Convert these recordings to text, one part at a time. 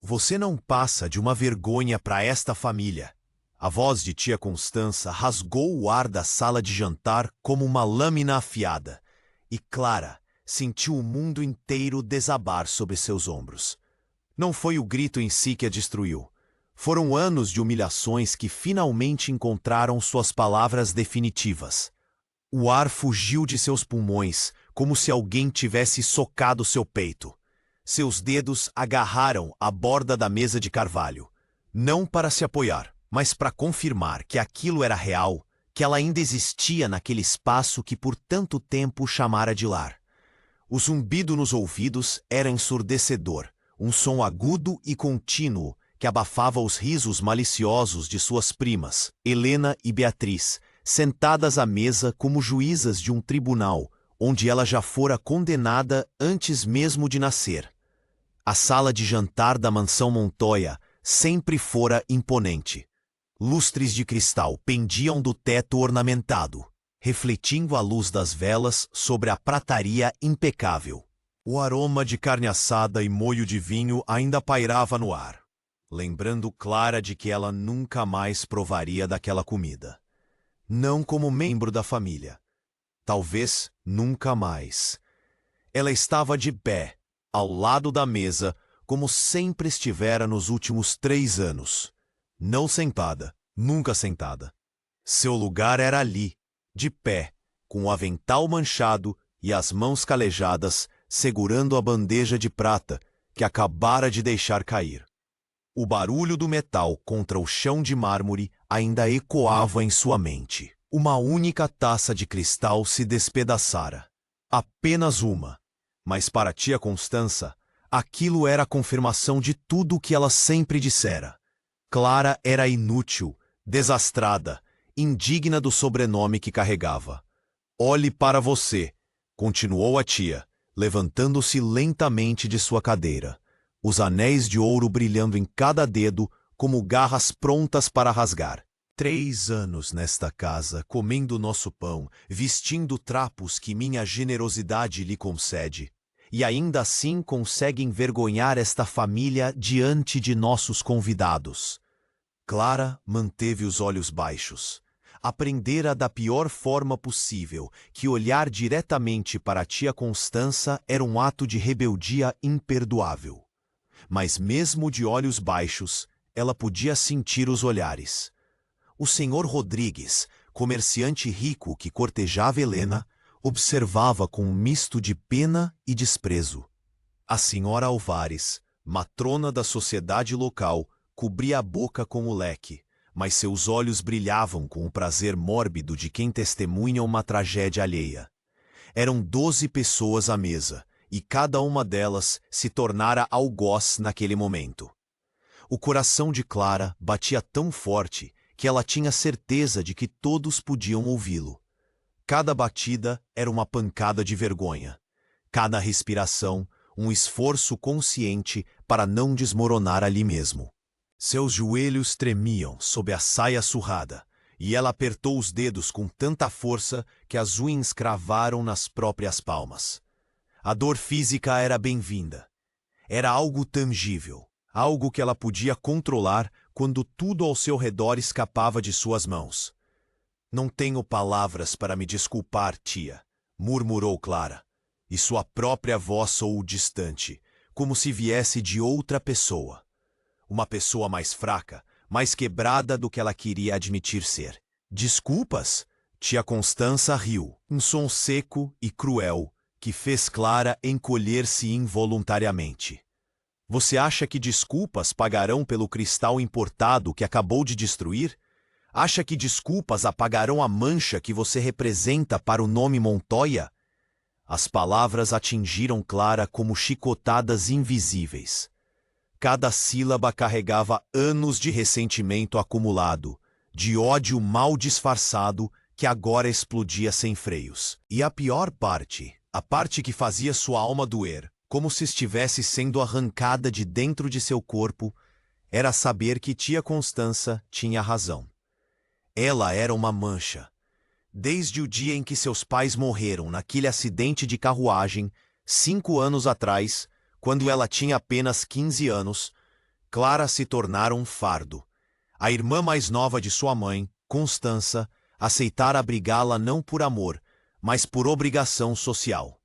Você não passa de uma vergonha para esta família. A voz de tia Constança rasgou o ar da sala de jantar como uma lâmina afiada, e Clara sentiu o mundo inteiro desabar sobre seus ombros. Não foi o grito em si que a destruiu. Foram anos de humilhações que finalmente encontraram suas palavras definitivas. O ar fugiu de seus pulmões, como se alguém tivesse socado seu peito. Seus dedos agarraram a borda da mesa de carvalho, não para se apoiar, mas para confirmar que aquilo era real, que ela ainda existia naquele espaço que por tanto tempo chamara de lar. O zumbido nos ouvidos era ensurdecedor, um som agudo e contínuo que abafava os risos maliciosos de suas primas, Helena e Beatriz, sentadas à mesa como juízas de um tribunal, onde ela já fora condenada antes mesmo de nascer. A sala de jantar da mansão Montoya sempre fora imponente. Lustres de cristal pendiam do teto ornamentado, refletindo a luz das velas sobre a prataria impecável. O aroma de carne assada e moio de vinho ainda pairava no ar, lembrando Clara de que ela nunca mais provaria daquela comida. Não como membro da família. Talvez nunca mais. Ela estava de pé, ao lado da mesa, como sempre estivera nos últimos 3 anos. Não sentada, nunca sentada. Seu lugar era ali, de pé, com o avental manchado e as mãos calejadas, segurando a bandeja de prata que acabara de deixar cair. O barulho do metal contra o chão de mármore ainda ecoava em sua mente. Uma única taça de cristal se despedaçara. Apenas uma. Mas para tia Constança, aquilo era a confirmação de tudo o que ela sempre dissera. Clara era inútil, desastrada, indigna do sobrenome que carregava. Olhe para você, continuou a tia, levantando-se lentamente de sua cadeira, os anéis de ouro brilhando em cada dedo como garras prontas para rasgar. 3 anos nesta casa, comendo nosso pão, vestindo trapos que minha generosidade lhe concede, e ainda assim consegue envergonhar esta família diante de nossos convidados. Clara manteve os olhos baixos. Aprendera da pior forma possível que olhar diretamente para a tia Constança era um ato de rebeldia imperdoável. Mas mesmo de olhos baixos, ela podia sentir os olhares. O senhor Rodrigues, comerciante rico que cortejava Helena, observava com um misto de pena e desprezo. A senhora Alvares, matrona da sociedade local, cobria a boca com o leque, mas seus olhos brilhavam com o prazer mórbido de quem testemunha uma tragédia alheia. Eram 12 pessoas à mesa, e cada uma delas se tornara algoz naquele momento. O coração de Clara batia tão forte que ela tinha certeza de que todos podiam ouvi-lo. Cada batida era uma pancada de vergonha. Cada respiração, um esforço consciente para não desmoronar ali mesmo. Seus joelhos tremiam sob a saia surrada, e ela apertou os dedos com tanta força que as unhas cravaram nas próprias palmas. A dor física era bem-vinda. Era algo tangível, algo que ela podia controlar quando tudo ao seu redor escapava de suas mãos. Não tenho palavras para me desculpar, tia, murmurou Clara, e sua própria voz soou distante, como se viesse de outra pessoa. Uma pessoa mais fraca, mais quebrada do que ela queria admitir ser. Desculpas? Tia Constança riu, um som seco e cruel que fez Clara encolher-se involuntariamente. Você acha que desculpas pagarão pelo cristal importado que acabou de destruir? Acha que desculpas apagarão a mancha que você representa para o nome Montoya? As palavras atingiram Clara como chicotadas invisíveis. Cada sílaba carregava anos de ressentimento acumulado, de ódio mal disfarçado que agora explodia sem freios. E a pior parte, a parte que fazia sua alma doer, como se estivesse sendo arrancada de dentro de seu corpo, era saber que tia Constança tinha razão. Ela era uma mancha. Desde o dia em que seus pais morreram naquele acidente de carruagem, 5 anos atrás, quando ela tinha apenas 15 anos, Clara se tornara um fardo. A irmã mais nova de sua mãe, Constança, aceitara abrigá-la não por amor, mas por obrigação social.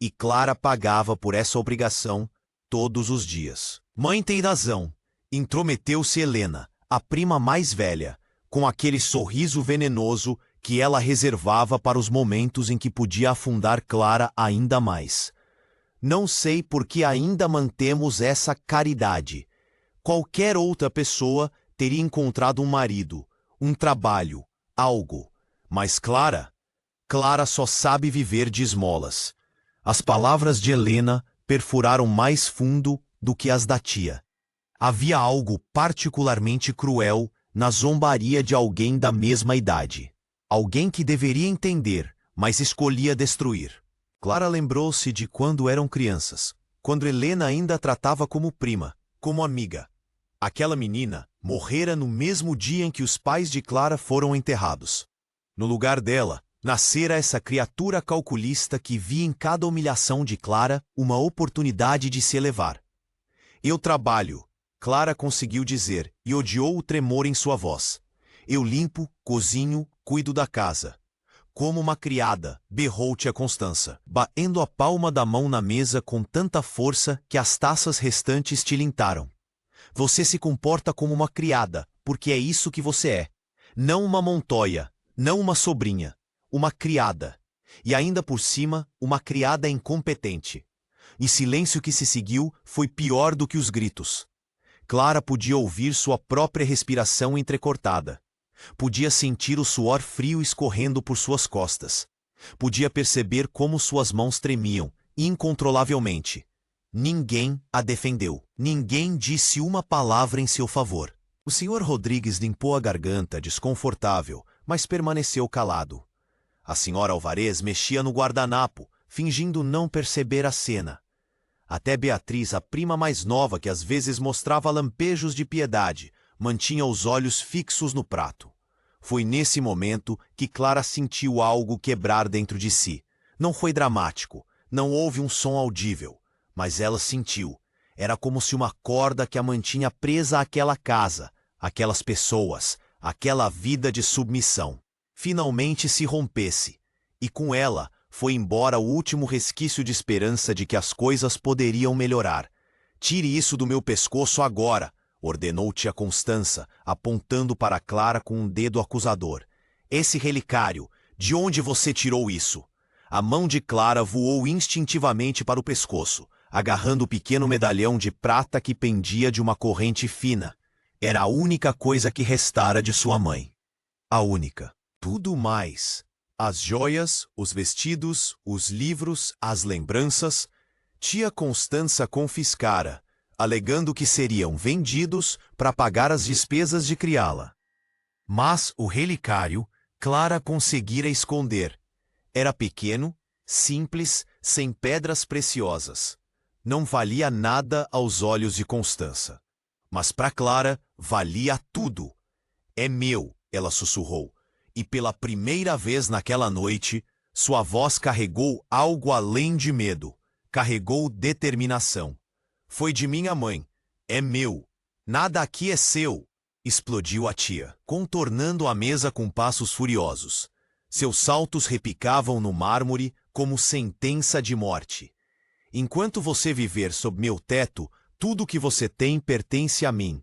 E Clara pagava por essa obrigação todos os dias. Mãe tem razão, intrometeu-se Helena, a prima mais velha, com aquele sorriso venenoso que ela reservava para os momentos em que podia afundar Clara ainda mais. Não sei por que ainda mantemos essa caridade. Qualquer outra pessoa teria encontrado um marido, um trabalho, algo. Mas Clara só sabe viver de esmolas. As palavras de Helena perfuraram mais fundo do que as da tia. Havia algo particularmente cruel na zombaria de alguém da mesma idade. Alguém que deveria entender, mas escolhia destruir. Clara lembrou-se de quando eram crianças, quando Helena ainda a tratava como prima, como amiga. Aquela menina morrera no mesmo dia em que os pais de Clara foram enterrados. No lugar dela, nascera essa criatura calculista que via em cada humilhação de Clara uma oportunidade de se elevar. Eu trabalho, Clara conseguiu dizer, e odiou o tremor em sua voz. Eu limpo, cozinho, cuido da casa. Como uma criada, berrou tia Constança, batendo a palma da mão na mesa com tanta força que as taças restantes tilintaram. Você se comporta como uma criada, porque é isso que você é. Não uma montoia, não uma sobrinha, uma criada. E ainda por cima, uma criada incompetente. E silêncio que se seguiu foi pior do que os gritos. Clara podia ouvir sua própria respiração entrecortada. Podia sentir o suor frio escorrendo por suas costas. Podia perceber como suas mãos tremiam, incontrolavelmente. Ninguém a defendeu. Ninguém disse uma palavra em seu favor. O Sr. Rodrigues limpou a garganta, desconfortável, mas permaneceu calado. A Sra. Alvarez mexia no guardanapo, fingindo não perceber a cena. Até Beatriz, a prima mais nova que às vezes mostrava lampejos de piedade, mantinha os olhos fixos no prato. Foi nesse momento que Clara sentiu algo quebrar dentro de si. Não foi dramático, não houve um som audível, mas ela sentiu. Era como se uma corda que a mantinha presa àquela casa, àquelas pessoas, àquela vida de submissão, finalmente se rompesse, e com ela foi embora o último resquício de esperança de que as coisas poderiam melhorar. Tire isso do meu pescoço agora, ordenou tia Constança, apontando para Clara com um dedo acusador. Esse relicário, de onde você tirou isso? A mão de Clara voou instintivamente para o pescoço, agarrando o pequeno medalhão de prata que pendia de uma corrente fina. Era a única coisa que restara de sua mãe. A única. Tudo mais. As joias, os vestidos, os livros, as lembranças, tia Constança confiscara, alegando que seriam vendidos para pagar as despesas de criá-la. Mas o relicário, Clara conseguira esconder. Era pequeno, simples, sem pedras preciosas. Não valia nada aos olhos de Constança. Mas para Clara, valia tudo. É meu, ela sussurrou. E pela primeira vez naquela noite, sua voz carregou algo além de medo. Carregou determinação. Foi de minha mãe. É meu. Nada aqui é seu, explodiu a tia, contornando a mesa com passos furiosos. Seus saltos repicavam no mármore como sentença de morte. Enquanto você viver sob meu teto, tudo que você tem pertence a mim.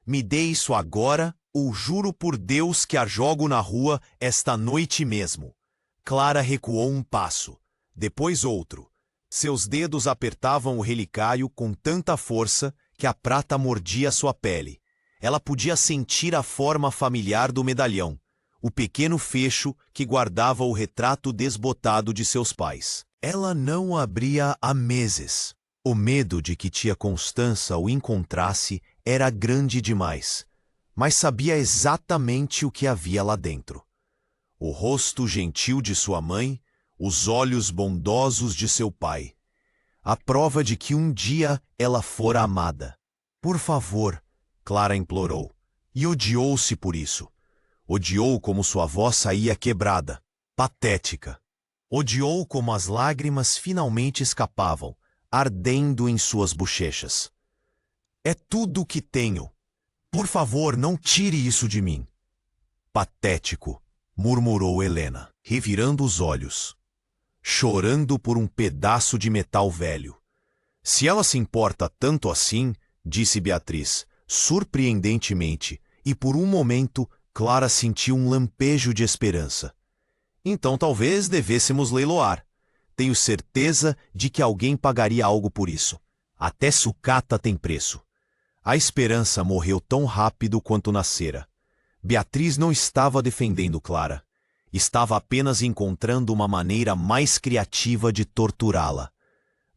Me dê isso agora, ou juro por Deus que a jogo na rua esta noite mesmo. Clara recuou um passo, depois outro. Seus dedos apertavam o relicário com tanta força que a prata mordia sua pele. Ela podia sentir a forma familiar do medalhão, o pequeno fecho que guardava o retrato desbotado de seus pais. Ela não o abria há meses. O medo de que tia Constança o encontrasse era grande demais, mas sabia exatamente o que havia lá dentro. O rosto gentil de sua mãe, os olhos bondosos de seu pai. A prova de que um dia ela fora amada. Por favor, Clara implorou, e odiou-se por isso. Odiou como sua voz saía quebrada, patética. Odiou como as lágrimas finalmente escapavam, ardendo em suas bochechas. É tudo o que tenho. Por favor, não tire isso de mim. Patético, murmurou Helena, revirando os olhos, chorando por um pedaço de metal velho. Se ela se importa tanto assim, disse Beatriz, surpreendentemente, e por um momento Clara sentiu um lampejo de esperança. Então talvez devêssemos leiloar. Tenho certeza de que alguém pagaria algo por isso. Até sucata tem preço. A esperança morreu tão rápido quanto nascera. Beatriz não estava defendendo Clara. Estava apenas encontrando uma maneira mais criativa de torturá-la.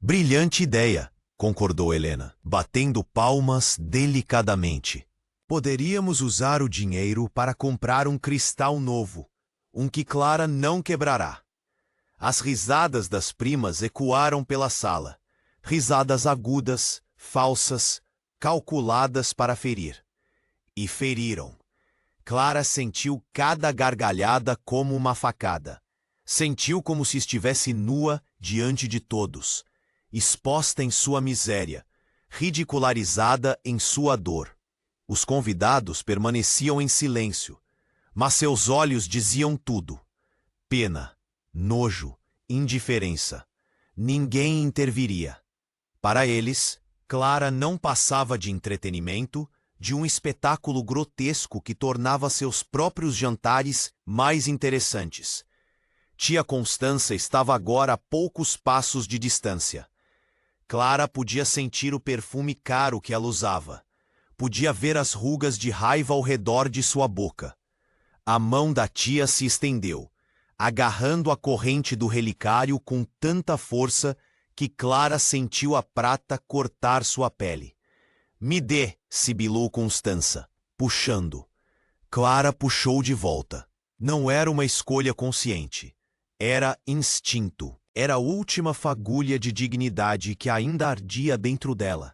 Brilhante ideia, concordou Helena, batendo palmas delicadamente. Poderíamos usar o dinheiro para comprar um cristal novo, um que Clara não quebrará. As risadas das primas ecoaram pela sala. Risadas agudas, falsas, calculadas para ferir. E feriram. Clara sentiu cada gargalhada como uma facada. Sentiu como se estivesse nua diante de todos, exposta em sua miséria, ridicularizada em sua dor. Os convidados permaneciam em silêncio, mas seus olhos diziam tudo. Pena, nojo, indiferença. Ninguém interviria. Para eles, Clara não passava de entretenimento, de um espetáculo grotesco que tornava seus próprios jantares mais interessantes. Tia Constança estava agora a poucos passos de distância. Clara podia sentir o perfume caro que ela usava. Podia ver as rugas de raiva ao redor de sua boca. A mão da tia se estendeu, agarrando a corrente do relicário com tanta força que Clara sentiu a prata cortar sua pele. Me dê, sibilou Constança, puxando. Clara puxou de volta. Não era uma escolha consciente. Era instinto. Era a última fagulha de dignidade que ainda ardia dentro dela.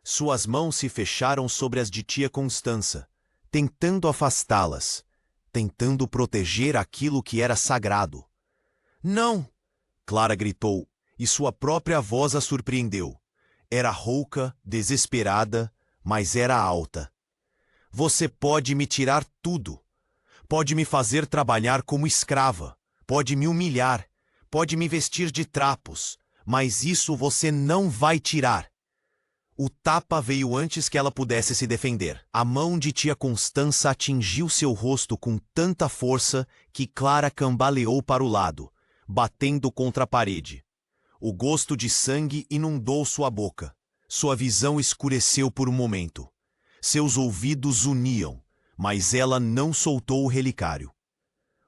Suas mãos se fecharam sobre as de tia Constança, tentando afastá-las, tentando proteger aquilo que era sagrado. Não! Clara gritou, e sua própria voz a surpreendeu. Era rouca, desesperada, mas era alta. Você pode me tirar tudo. Pode me fazer trabalhar como escrava. Pode me humilhar. Pode me vestir de trapos. Mas isso você não vai tirar. O tapa veio antes que ela pudesse se defender. A mão de tia Constança atingiu seu rosto com tanta força que Clara cambaleou para o lado, batendo contra a parede. O gosto de sangue inundou sua boca. Sua visão escureceu por um momento. Seus ouvidos uniam, mas ela não soltou o relicário.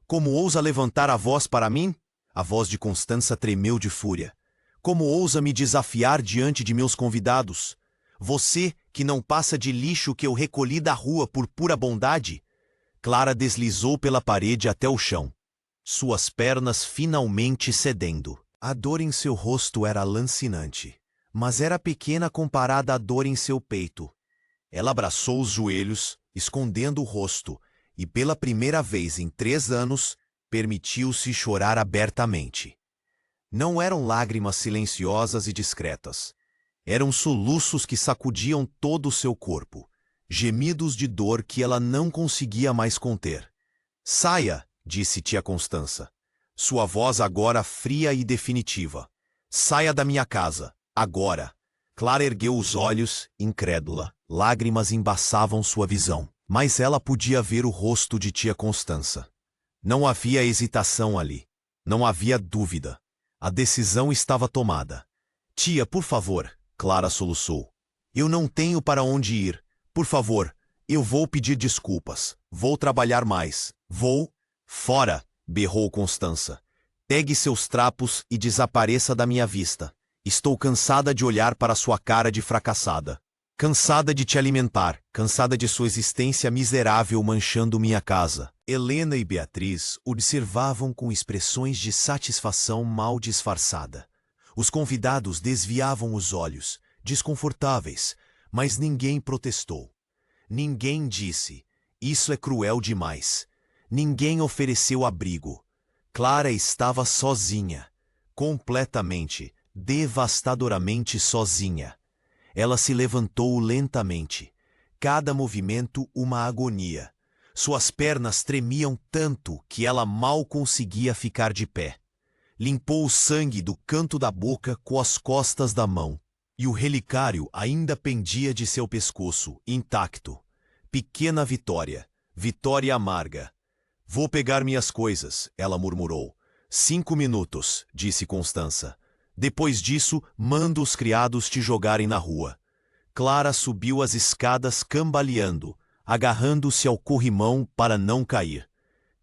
Como ousa levantar a voz para mim? A voz de Constança tremeu de fúria. Como ousa me desafiar diante de meus convidados? Você, que não passa de lixo que eu recolhi da rua por pura bondade? Clara deslizou pela parede até o chão, suas pernas finalmente cedendo. A dor em seu rosto era lancinante, mas era pequena comparada à dor em seu peito. Ela abraçou os joelhos, escondendo o rosto, e pela primeira vez em 3 anos, permitiu-se chorar abertamente. Não eram lágrimas silenciosas e discretas. Eram soluços que sacudiam todo o seu corpo, gemidos de dor que ela não conseguia mais conter. Saia, disse tia Constança. Sua voz agora fria e definitiva. Saia da minha casa, agora. Clara ergueu os olhos, incrédula. Lágrimas embaçavam sua visão, mas ela podia ver o rosto de tia Constança. Não havia hesitação ali. Não havia dúvida. A decisão estava tomada. Tia, por favor, Clara soluçou. Eu não tenho para onde ir. Por favor, eu vou pedir desculpas. Vou trabalhar mais. Vou... Fora! Berrou Constança. Pegue seus trapos e desapareça da minha vista. Estou cansada de olhar para sua cara de fracassada. Cansada de te alimentar. Cansada de sua existência miserável manchando minha casa. Helena e Beatriz observavam com expressões de satisfação mal disfarçada. Os convidados desviavam os olhos, desconfortáveis, mas ninguém protestou. Ninguém disse, isso é cruel demais. Ninguém ofereceu abrigo. Clara estava sozinha, completamente, devastadoramente sozinha. Ela se levantou lentamente. Cada movimento uma agonia. Suas pernas tremiam tanto que ela mal conseguia ficar de pé. Limpou o sangue do canto da boca com as costas da mão. E o relicário ainda pendia de seu pescoço, intacto. Pequena vitória. Vitória amarga. Vou pegar minhas coisas, ela murmurou. 5 minutos, disse Constança. Depois disso, mando os criados te jogarem na rua. Clara subiu as escadas cambaleando, agarrando-se ao corrimão para não cair.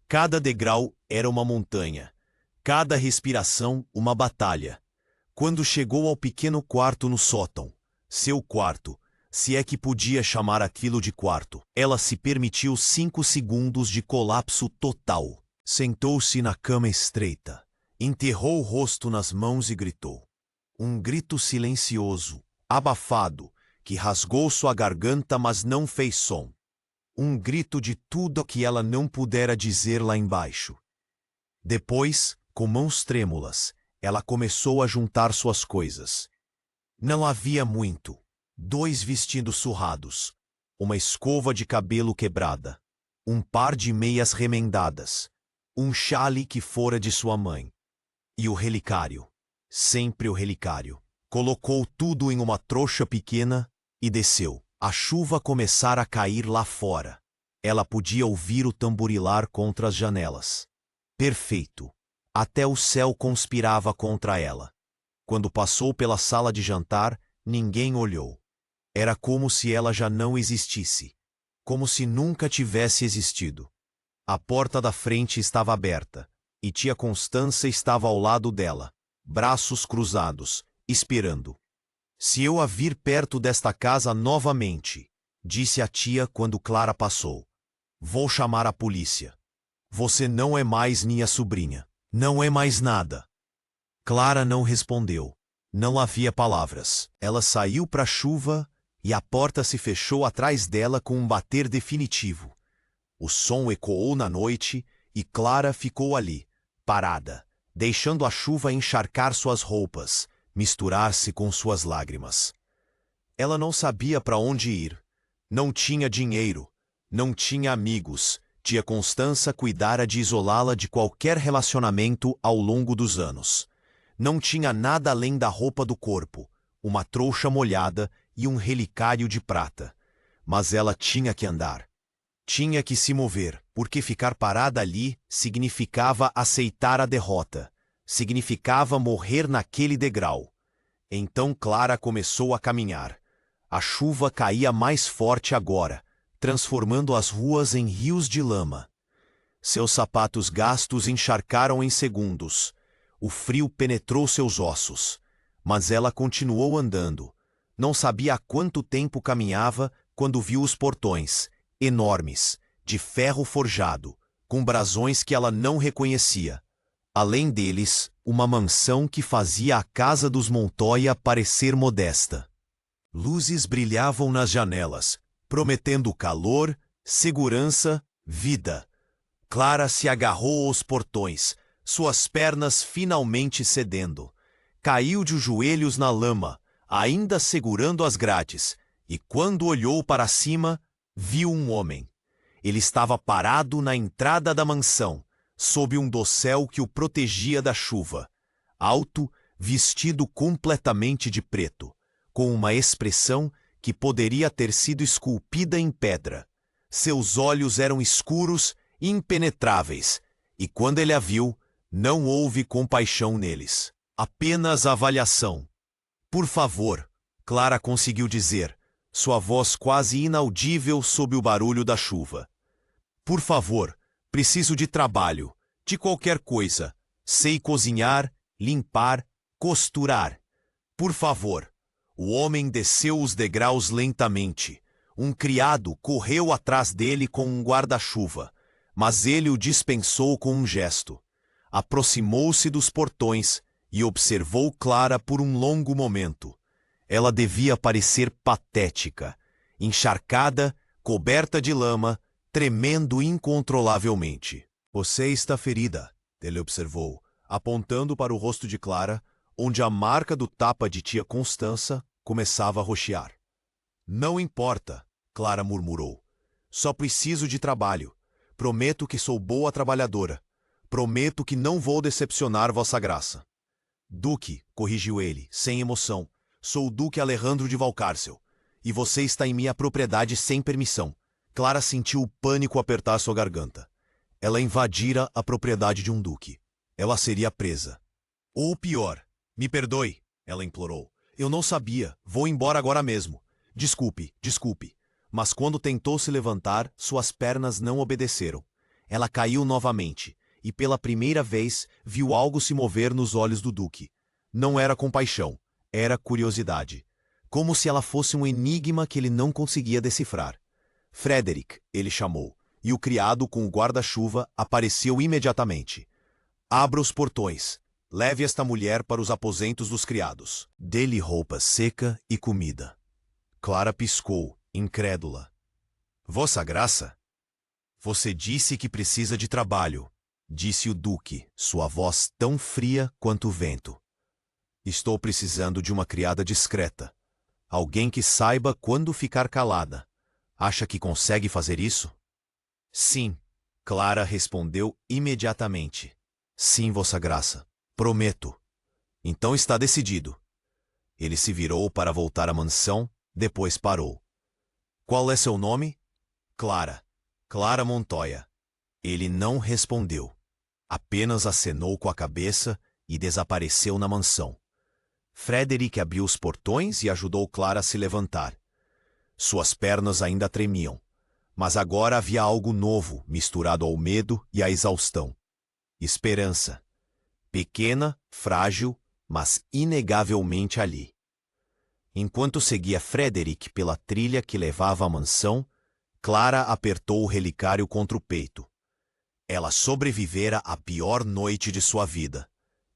Cada degrau era uma montanha. Cada respiração uma batalha. Quando chegou ao pequeno quarto no sótão, seu quarto, se é que podia chamar aquilo de quarto, ela se permitiu 5 segundos de colapso total. Sentou-se na cama estreita, enterrou o rosto nas mãos e gritou. Um grito silencioso, abafado, que rasgou sua garganta mas não fez som. Um grito de tudo que ela não pudera dizer lá embaixo. Depois, com mãos trêmulas, ela começou a juntar suas coisas. Não havia muito. 2 vestidos surrados, uma escova de cabelo quebrada, um par de meias remendadas, um chale que fora de sua mãe. E o relicário, sempre o relicário, colocou tudo em uma trouxa pequena e desceu. A chuva começara a cair lá fora. Ela podia ouvir o tamborilar contra as janelas. Perfeito. Até o céu conspirava contra ela. Quando passou pela sala de jantar, ninguém olhou. Era como se ela já não existisse. Como se nunca tivesse existido. A porta da frente estava aberta, e tia Constança estava ao lado dela, braços cruzados, esperando. Se eu a vir perto desta casa novamente, disse a tia quando Clara passou, vou chamar a polícia. Você não é mais minha sobrinha. Não é mais nada. Clara não respondeu. Não havia palavras. Ela saiu para a chuva e a porta se fechou atrás dela com um bater definitivo. O som ecoou na noite e Clara ficou ali, parada, deixando a chuva encharcar suas roupas, misturar-se com suas lágrimas. Ela não sabia para onde ir. Não tinha dinheiro. Não tinha amigos. Tia Constança cuidara de isolá-la de qualquer relacionamento ao longo dos anos. Não tinha nada além da roupa do corpo, uma trouxa molhada e um relicário de prata. Mas ela tinha que andar. Tinha que se mover, porque ficar parada ali significava aceitar a derrota. Significava morrer naquele degrau. Então Clara começou a caminhar. A chuva caía mais forte agora, transformando as ruas em rios de lama. Seus sapatos gastos encharcaram em segundos. O frio penetrou seus ossos. Mas ela continuou andando. Não sabia há quanto tempo caminhava quando viu os portões, enormes, de ferro forjado, com brasões que ela não reconhecia. Além deles, uma mansão que fazia a casa dos Montoya parecer modesta. Luzes brilhavam nas janelas, prometendo calor, segurança, vida. Clara se agarrou aos portões, suas pernas finalmente cedendo. Caiu de joelhos na lama, ainda segurando as grades, e quando olhou para cima, viu um homem. Ele estava parado na entrada da mansão, sob um dossel que o protegia da chuva. Alto, vestido completamente de preto, com uma expressão que poderia ter sido esculpida em pedra. Seus olhos eram escuros e impenetráveis, e quando ele a viu, não houve compaixão neles. Apenas avaliação. Por favor, Clara conseguiu dizer, sua voz quase inaudível sob o barulho da chuva. Por favor, preciso de trabalho, de qualquer coisa. Sei cozinhar, limpar, costurar. Por favor. O homem desceu os degraus lentamente. Um criado correu atrás dele com um guarda-chuva, mas ele o dispensou com um gesto. Aproximou-se dos portões e observou Clara por um longo momento. Ela devia parecer patética, encharcada, coberta de lama, tremendo incontrolavelmente. Você está ferida, ele observou, apontando para o rosto de Clara, onde a marca do tapa de tia Constança começava a roxear. Não importa, Clara murmurou. Só preciso de trabalho. Prometo que sou boa trabalhadora. Prometo que não vou decepcionar Vossa Graça. Duque, corrigiu ele, sem emoção. Sou o Duque Alejandro de Valcárcel. E você está em minha propriedade sem permissão. Clara sentiu o pânico apertar sua garganta. Ela invadira a propriedade de um duque. Ela seria presa. Ou pior, me perdoe, ela implorou. Eu não sabia, vou embora agora mesmo. Desculpe, desculpe. Mas quando tentou se levantar, suas pernas não obedeceram. Ela caiu novamente, e pela primeira vez viu algo se mover nos olhos do duque. Não era compaixão, era curiosidade. Como se ela fosse um enigma que ele não conseguia decifrar. Frederick, ele chamou, e o criado com o guarda-chuva apareceu imediatamente. Abra os portões. Leve esta mulher para os aposentos dos criados. Dê-lhe roupa seca e comida. Clara piscou, incrédula. Vossa Graça? Você disse que precisa de trabalho, disse o duque, sua voz tão fria quanto o vento. Estou precisando de uma criada discreta. Alguém que saiba quando ficar calada. Acha que consegue fazer isso? Sim, Clara respondeu imediatamente. Sim, Vossa Graça. Prometo. Então está decidido. Ele se virou para voltar à mansão, depois parou. Qual é seu nome? Clara. Clara Montoya. Ele não respondeu. Apenas acenou com a cabeça e desapareceu na mansão. Frederick abriu os portões e ajudou Clara a se levantar. Suas pernas ainda tremiam, mas agora havia algo novo misturado ao medo e à exaustão. Esperança. Pequena, frágil, mas inegavelmente ali. Enquanto seguia Frederick pela trilha que levava à mansão, Clara apertou o relicário contra o peito. Ela sobrevivera à pior noite de sua vida.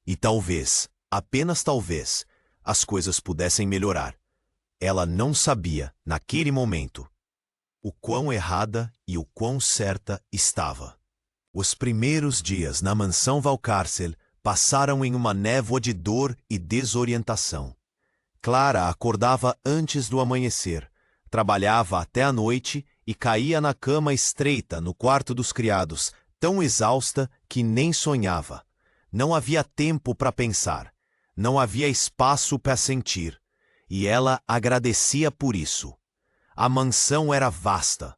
E talvez, apenas talvez, as coisas pudessem melhorar. Ela não sabia, naquele momento, o quão errada e o quão certa estava. Os primeiros dias na mansão Valcárcel passaram em uma névoa de dor e desorientação. Clara acordava antes do amanhecer, trabalhava até a noite e caía na cama estreita no quarto dos criados, tão exausta que nem sonhava. Não havia tempo para pensar, não havia espaço para sentir, e ela agradecia por isso. A mansão era vasta,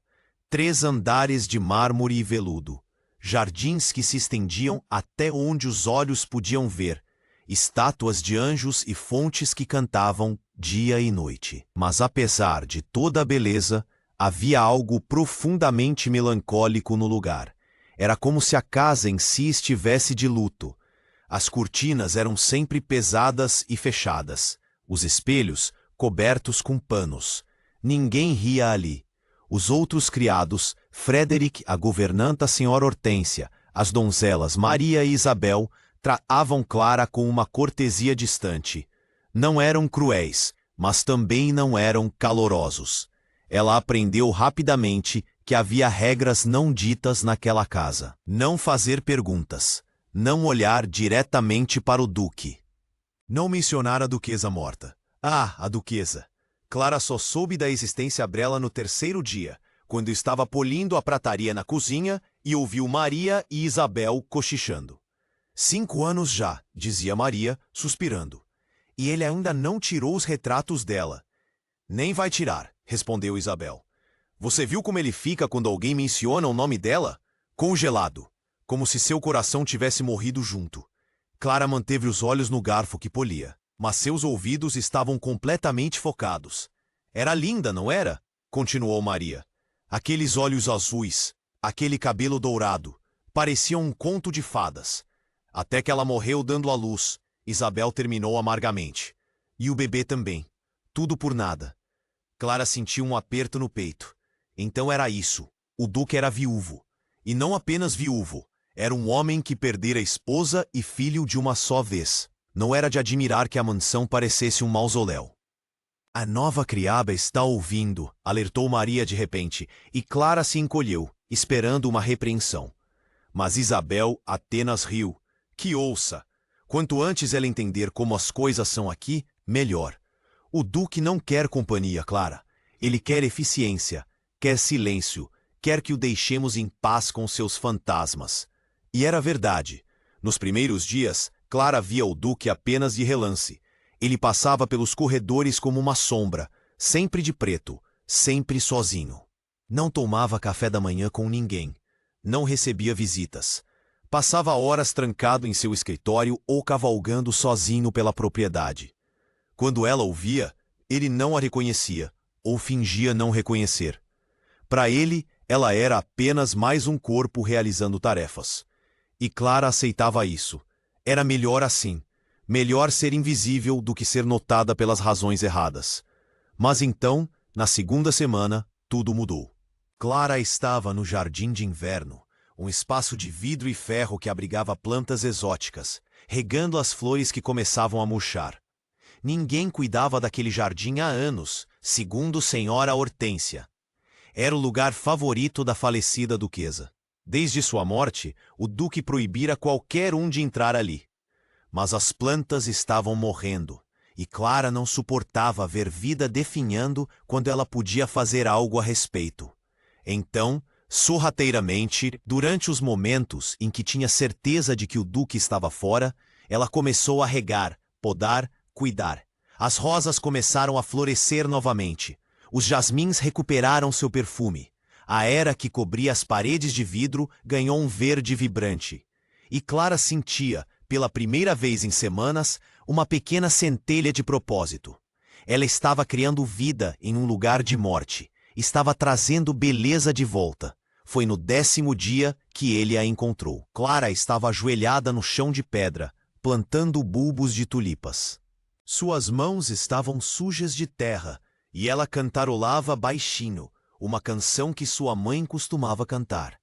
3 andares de mármore e veludo, jardins que se estendiam até onde os olhos podiam ver, estátuas de anjos e fontes que cantavam dia e noite. Mas apesar de toda a beleza, havia algo profundamente melancólico no lugar. Era como se a casa em si estivesse de luto. As cortinas eram sempre pesadas e fechadas, os espelhos cobertos com panos. Ninguém ria ali. Os outros criados, Frederick, a governanta Senhora Hortência, as donzelas Maria e Isabel, tratavam Clara com uma cortesia distante. Não eram cruéis, mas também não eram calorosos. Ela aprendeu rapidamente que havia regras não ditas naquela casa. Não fazer perguntas. Não olhar diretamente para o duque. Não mencionar a duquesa morta. Ah, a duquesa. Clara só soube da existência dela no 3º dia, quando estava polindo a prataria na cozinha e ouviu Maria e Isabel cochichando. 5 anos já, dizia Maria, suspirando. E ele ainda não tirou os retratos dela. Nem vai tirar, respondeu Isabel. Você viu como ele fica quando alguém menciona o nome dela? Congelado, como se seu coração tivesse morrido junto. Clara manteve os olhos no garfo que polia, mas seus ouvidos estavam completamente focados. Era linda, não era? Continuou Maria. Aqueles olhos azuis, aquele cabelo dourado, pareciam um conto de fadas. Até que ela morreu dando à luz, Isabel terminou amargamente. E o bebê também. Tudo por nada. Clara sentiu um aperto no peito. Então era isso. O duque era viúvo. E não apenas viúvo. Era um homem que perdera esposa e filho de uma só vez. Não era de admirar que a mansão parecesse um mausoléu. A nova criada está ouvindo, alertou Maria de repente, e Clara se encolheu, esperando uma repreensão. Mas Isabel apenas riu. Que ouça! Quanto antes ela entender como as coisas são aqui, melhor. O Duque não quer companhia, Clara. Ele quer eficiência, quer silêncio, quer que o deixemos em paz com seus fantasmas. E era verdade. Nos primeiros dias, Clara via o Duque apenas de relance. Ele passava pelos corredores como uma sombra, sempre de preto, sempre sozinho. Não tomava café da manhã com ninguém. Não recebia visitas. Passava horas trancado em seu escritório ou cavalgando sozinho pela propriedade. Quando ela o via, ele não a reconhecia, ou fingia não reconhecer. Para ele, ela era apenas mais um corpo realizando tarefas. E Clara aceitava isso. Era melhor assim. Melhor ser invisível do que ser notada pelas razões erradas. Mas então, na segunda semana, tudo mudou. Clara estava no jardim de inverno, um espaço de vidro e ferro que abrigava plantas exóticas, regando as flores que começavam a murchar. Ninguém cuidava daquele jardim há anos, segundo Senhora Hortência. Era o lugar favorito da falecida duquesa. Desde sua morte, o duque proibira qualquer um de entrar ali. Mas as plantas estavam morrendo, e Clara não suportava ver vida definhando quando ela podia fazer algo a respeito. Então, sorrateiramente, durante os momentos em que tinha certeza de que o duque estava fora, ela começou a regar, podar, cuidar. As rosas começaram a florescer novamente. Os jasmins recuperaram seu perfume. A era que cobria as paredes de vidro ganhou um verde vibrante. E Clara sentia, pela primeira vez em semanas, uma pequena centelha de propósito. Ela estava criando vida em um lugar de morte. Estava trazendo beleza de volta. Foi no 10º dia que ele a encontrou. Clara estava ajoelhada no chão de pedra, plantando bulbos de tulipas. Suas mãos estavam sujas de terra, e ela cantarolava baixinho, uma canção que sua mãe costumava cantar.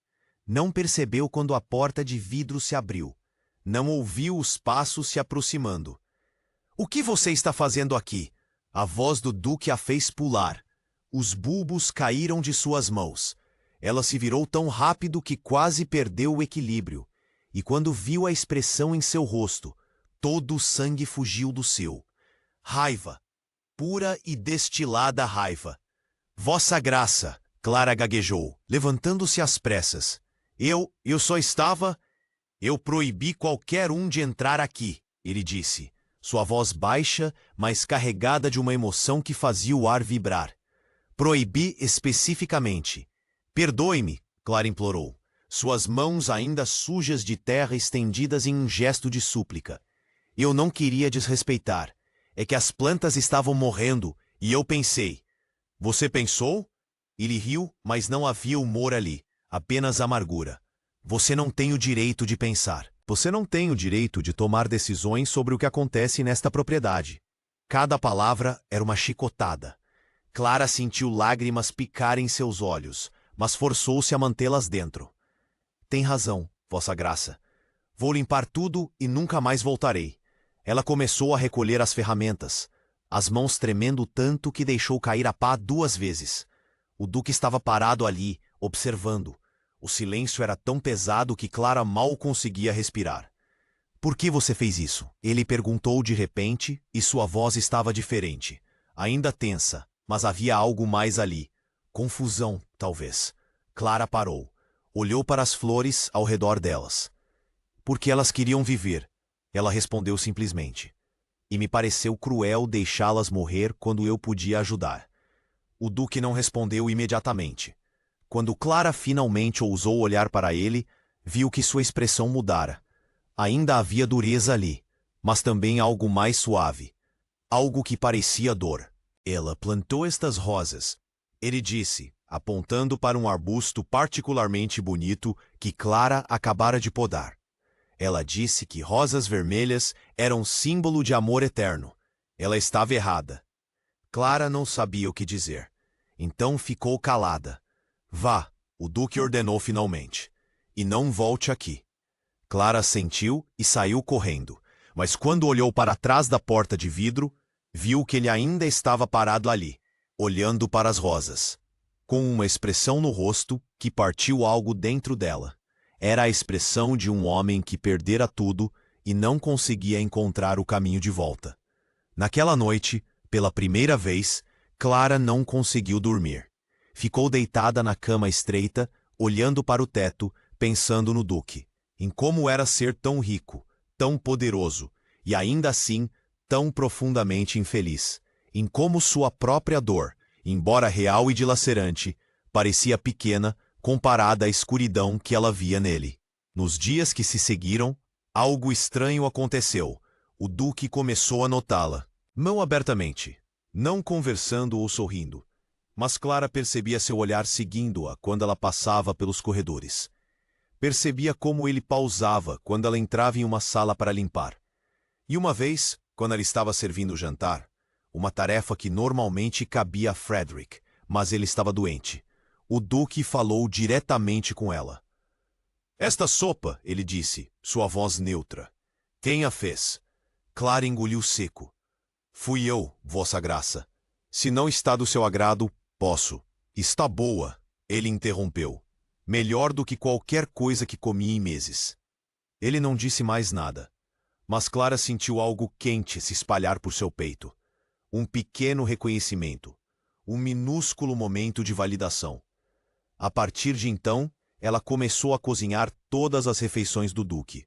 Não percebeu quando a porta de vidro se abriu. Não ouviu os passos se aproximando. — O que você está fazendo aqui? A voz do duque a fez pular. Os bulbos caíram de suas mãos. Ela se virou tão rápido que quase perdeu o equilíbrio. E quando viu a expressão em seu rosto, todo o sangue fugiu do seu. Raiva. Pura e destilada raiva. — Vossa Graça, Clara gaguejou, levantando-se às pressas. Eu só estava... Eu proibi qualquer um de entrar aqui, ele disse, sua voz baixa, mas carregada de uma emoção que fazia o ar vibrar. Proibi especificamente. Perdoe-me, Clara implorou, suas mãos ainda sujas de terra estendidas em um gesto de súplica. Eu não queria desrespeitar. É que as plantas estavam morrendo, e eu pensei. Você pensou? Ele riu, mas não havia humor ali, apenas amargura. Você não tem o direito de pensar. Você não tem o direito de tomar decisões sobre o que acontece nesta propriedade. Cada palavra era uma chicotada. Clara sentiu lágrimas picarem seus olhos, mas forçou-se a mantê-las dentro. Tem razão, Vossa Graça. Vou limpar tudo e nunca mais voltarei. Ela começou a recolher as ferramentas, as mãos tremendo tanto que deixou cair a pá 2 vezes. O duque estava parado ali, observando. O silêncio era tão pesado que Clara mal conseguia respirar. — Por que você fez isso? Ele perguntou de repente, e sua voz estava diferente. Ainda tensa, mas havia algo mais ali. Confusão, talvez. Clara parou. Olhou para as flores ao redor delas. — Porque elas queriam viver. Ela respondeu simplesmente. E me pareceu cruel deixá-las morrer quando eu podia ajudar. O duque não respondeu imediatamente. Quando Clara finalmente ousou olhar para ele, viu que sua expressão mudara. Ainda havia dureza ali, mas também algo mais suave. Algo que parecia dor. Ela plantou estas rosas. Ele disse, apontando para um arbusto particularmente bonito que Clara acabara de podar. Ela disse que rosas vermelhas eram símbolo de amor eterno. Ela estava errada. Clara não sabia o que dizer. Então ficou calada. Vá, o duque ordenou finalmente. E não volte aqui. Clara assentiu e saiu correndo, mas quando olhou para trás da porta de vidro, viu que ele ainda estava parado ali, olhando para as rosas, com uma expressão no rosto que partiu algo dentro dela. Era a expressão de um homem que perdera tudo e não conseguia encontrar o caminho de volta. Naquela noite, Pela primeira vez, Clara não conseguiu dormir. Ficou deitada na cama estreita, olhando para o teto, pensando no Duque, em como era ser tão rico, tão poderoso, e ainda assim tão profundamente infeliz, em como sua própria dor, embora real e dilacerante, parecia pequena comparada à escuridão que ela via nele. Nos dias que se seguiram, algo estranho aconteceu. O Duque começou a notá-la, não abertamente, não conversando ou sorrindo, mas Clara percebia seu olhar seguindo-a quando ela passava pelos corredores. Percebia como ele pausava quando ela entrava em uma sala para limpar. E uma vez, quando ela estava servindo o jantar, uma tarefa que normalmente cabia a Frederick, mas ele estava doente, o Duque falou diretamente com ela. "Esta sopa", ele disse, sua voz neutra. "Quem a fez?" Clara engoliu seco. "Fui eu, Vossa Graça. Se não está do seu agrado, posso." "Está boa", ele interrompeu. "Melhor do que qualquer coisa que comi em meses." Ele não disse mais nada, mas Clara sentiu algo quente se espalhar por seu peito. Um pequeno reconhecimento, um minúsculo momento de validação. A partir de então, ela começou a cozinhar todas as refeições do Duque.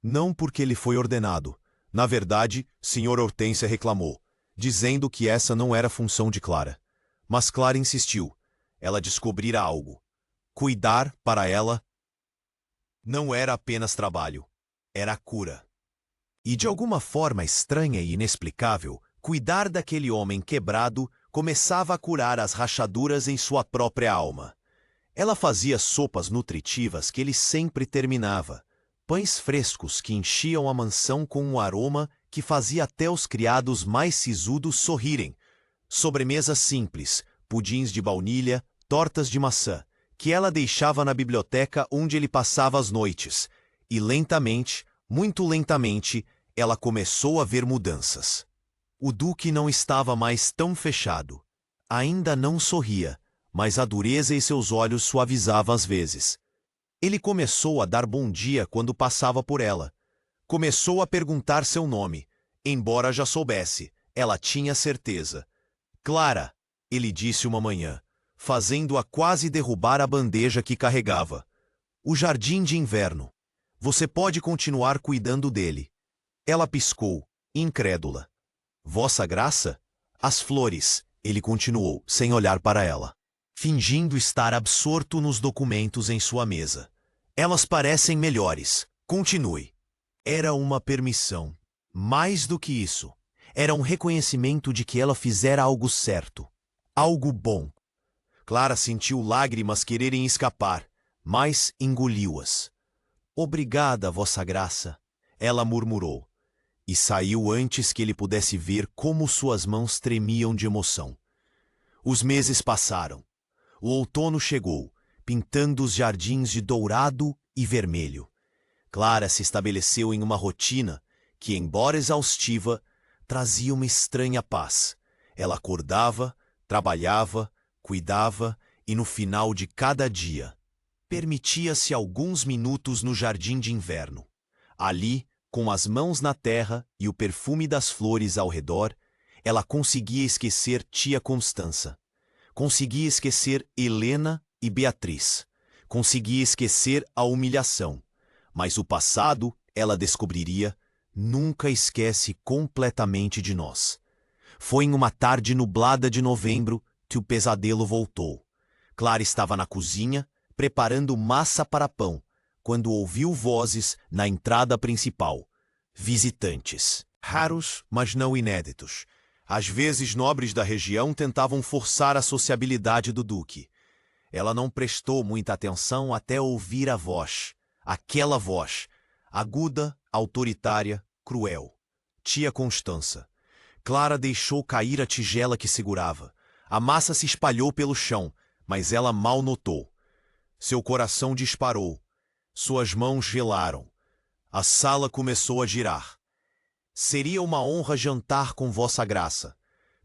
Não porque ele foi ordenado. Na verdade, Sr. Hortência reclamou, dizendo que essa não era função de Clara. Mas Clara insistiu. Ela descobrira algo. Cuidar, para ela, não era apenas trabalho. Era cura. E de alguma forma estranha e inexplicável, cuidar daquele homem quebrado começava a curar as rachaduras em sua própria alma. Ela fazia sopas nutritivas que ele sempre terminava, pães frescos que enchiam a mansão com um aroma que fazia até os criados mais sisudos sorrirem, sobremesas simples, pudins de baunilha, tortas de maçã, que ela deixava na biblioteca onde ele passava as noites, e lentamente, muito lentamente, ela começou a ver mudanças. O Duque não estava mais tão fechado. Ainda não sorria, mas a dureza em seus olhos suavizava às vezes. Ele começou a dar bom dia quando passava por ela. Começou a perguntar seu nome, embora já soubesse, ela tinha certeza. "Clara", ele disse uma manhã, fazendo-a quase derrubar a bandeja que carregava. "O jardim de inverno. Você pode continuar cuidando dele." Ela piscou, incrédula. "Vossa Graça?" "As flores", ele continuou, sem olhar para ela, fingindo estar absorto nos documentos em sua mesa. "Elas parecem melhores. Continue." Era uma permissão. Mais do que isso, era um reconhecimento de que ela fizera algo certo, algo bom. Clara sentiu lágrimas quererem escapar, mas engoliu-as. "Obrigada, Vossa Graça", ela murmurou, e saiu antes que ele pudesse ver como suas mãos tremiam de emoção. Os meses passaram. O outono chegou, pintando os jardins de dourado e vermelho. Clara se estabeleceu em uma rotina que, embora exaustiva, trazia uma estranha paz. Ela acordava, trabalhava, cuidava e, no final de cada dia, permitia-se alguns minutos no jardim de inverno. Ali, com as mãos na terra e o perfume das flores ao redor, ela conseguia esquecer tia Constança. Conseguia esquecer Helena e Beatriz. Conseguia esquecer a humilhação. Mas o passado, ela descobriria, nunca esquece completamente de nós. Foi em uma tarde nublada de novembro que o pesadelo voltou. Clara estava na cozinha, preparando massa para pão, quando ouviu vozes na entrada principal. Visitantes. Raros, mas não inéditos. Às vezes, nobres da região tentavam forçar a sociabilidade do Duque. Ela não prestou muita atenção até ouvir a voz. Aquela voz, aguda, autoritária, cruel. Tia Constança. Clara deixou cair a tigela que segurava. A massa se espalhou pelo chão, mas ela mal notou. Seu coração disparou. Suas mãos gelaram. A sala começou a girar. "Seria uma honra jantar com Vossa Graça",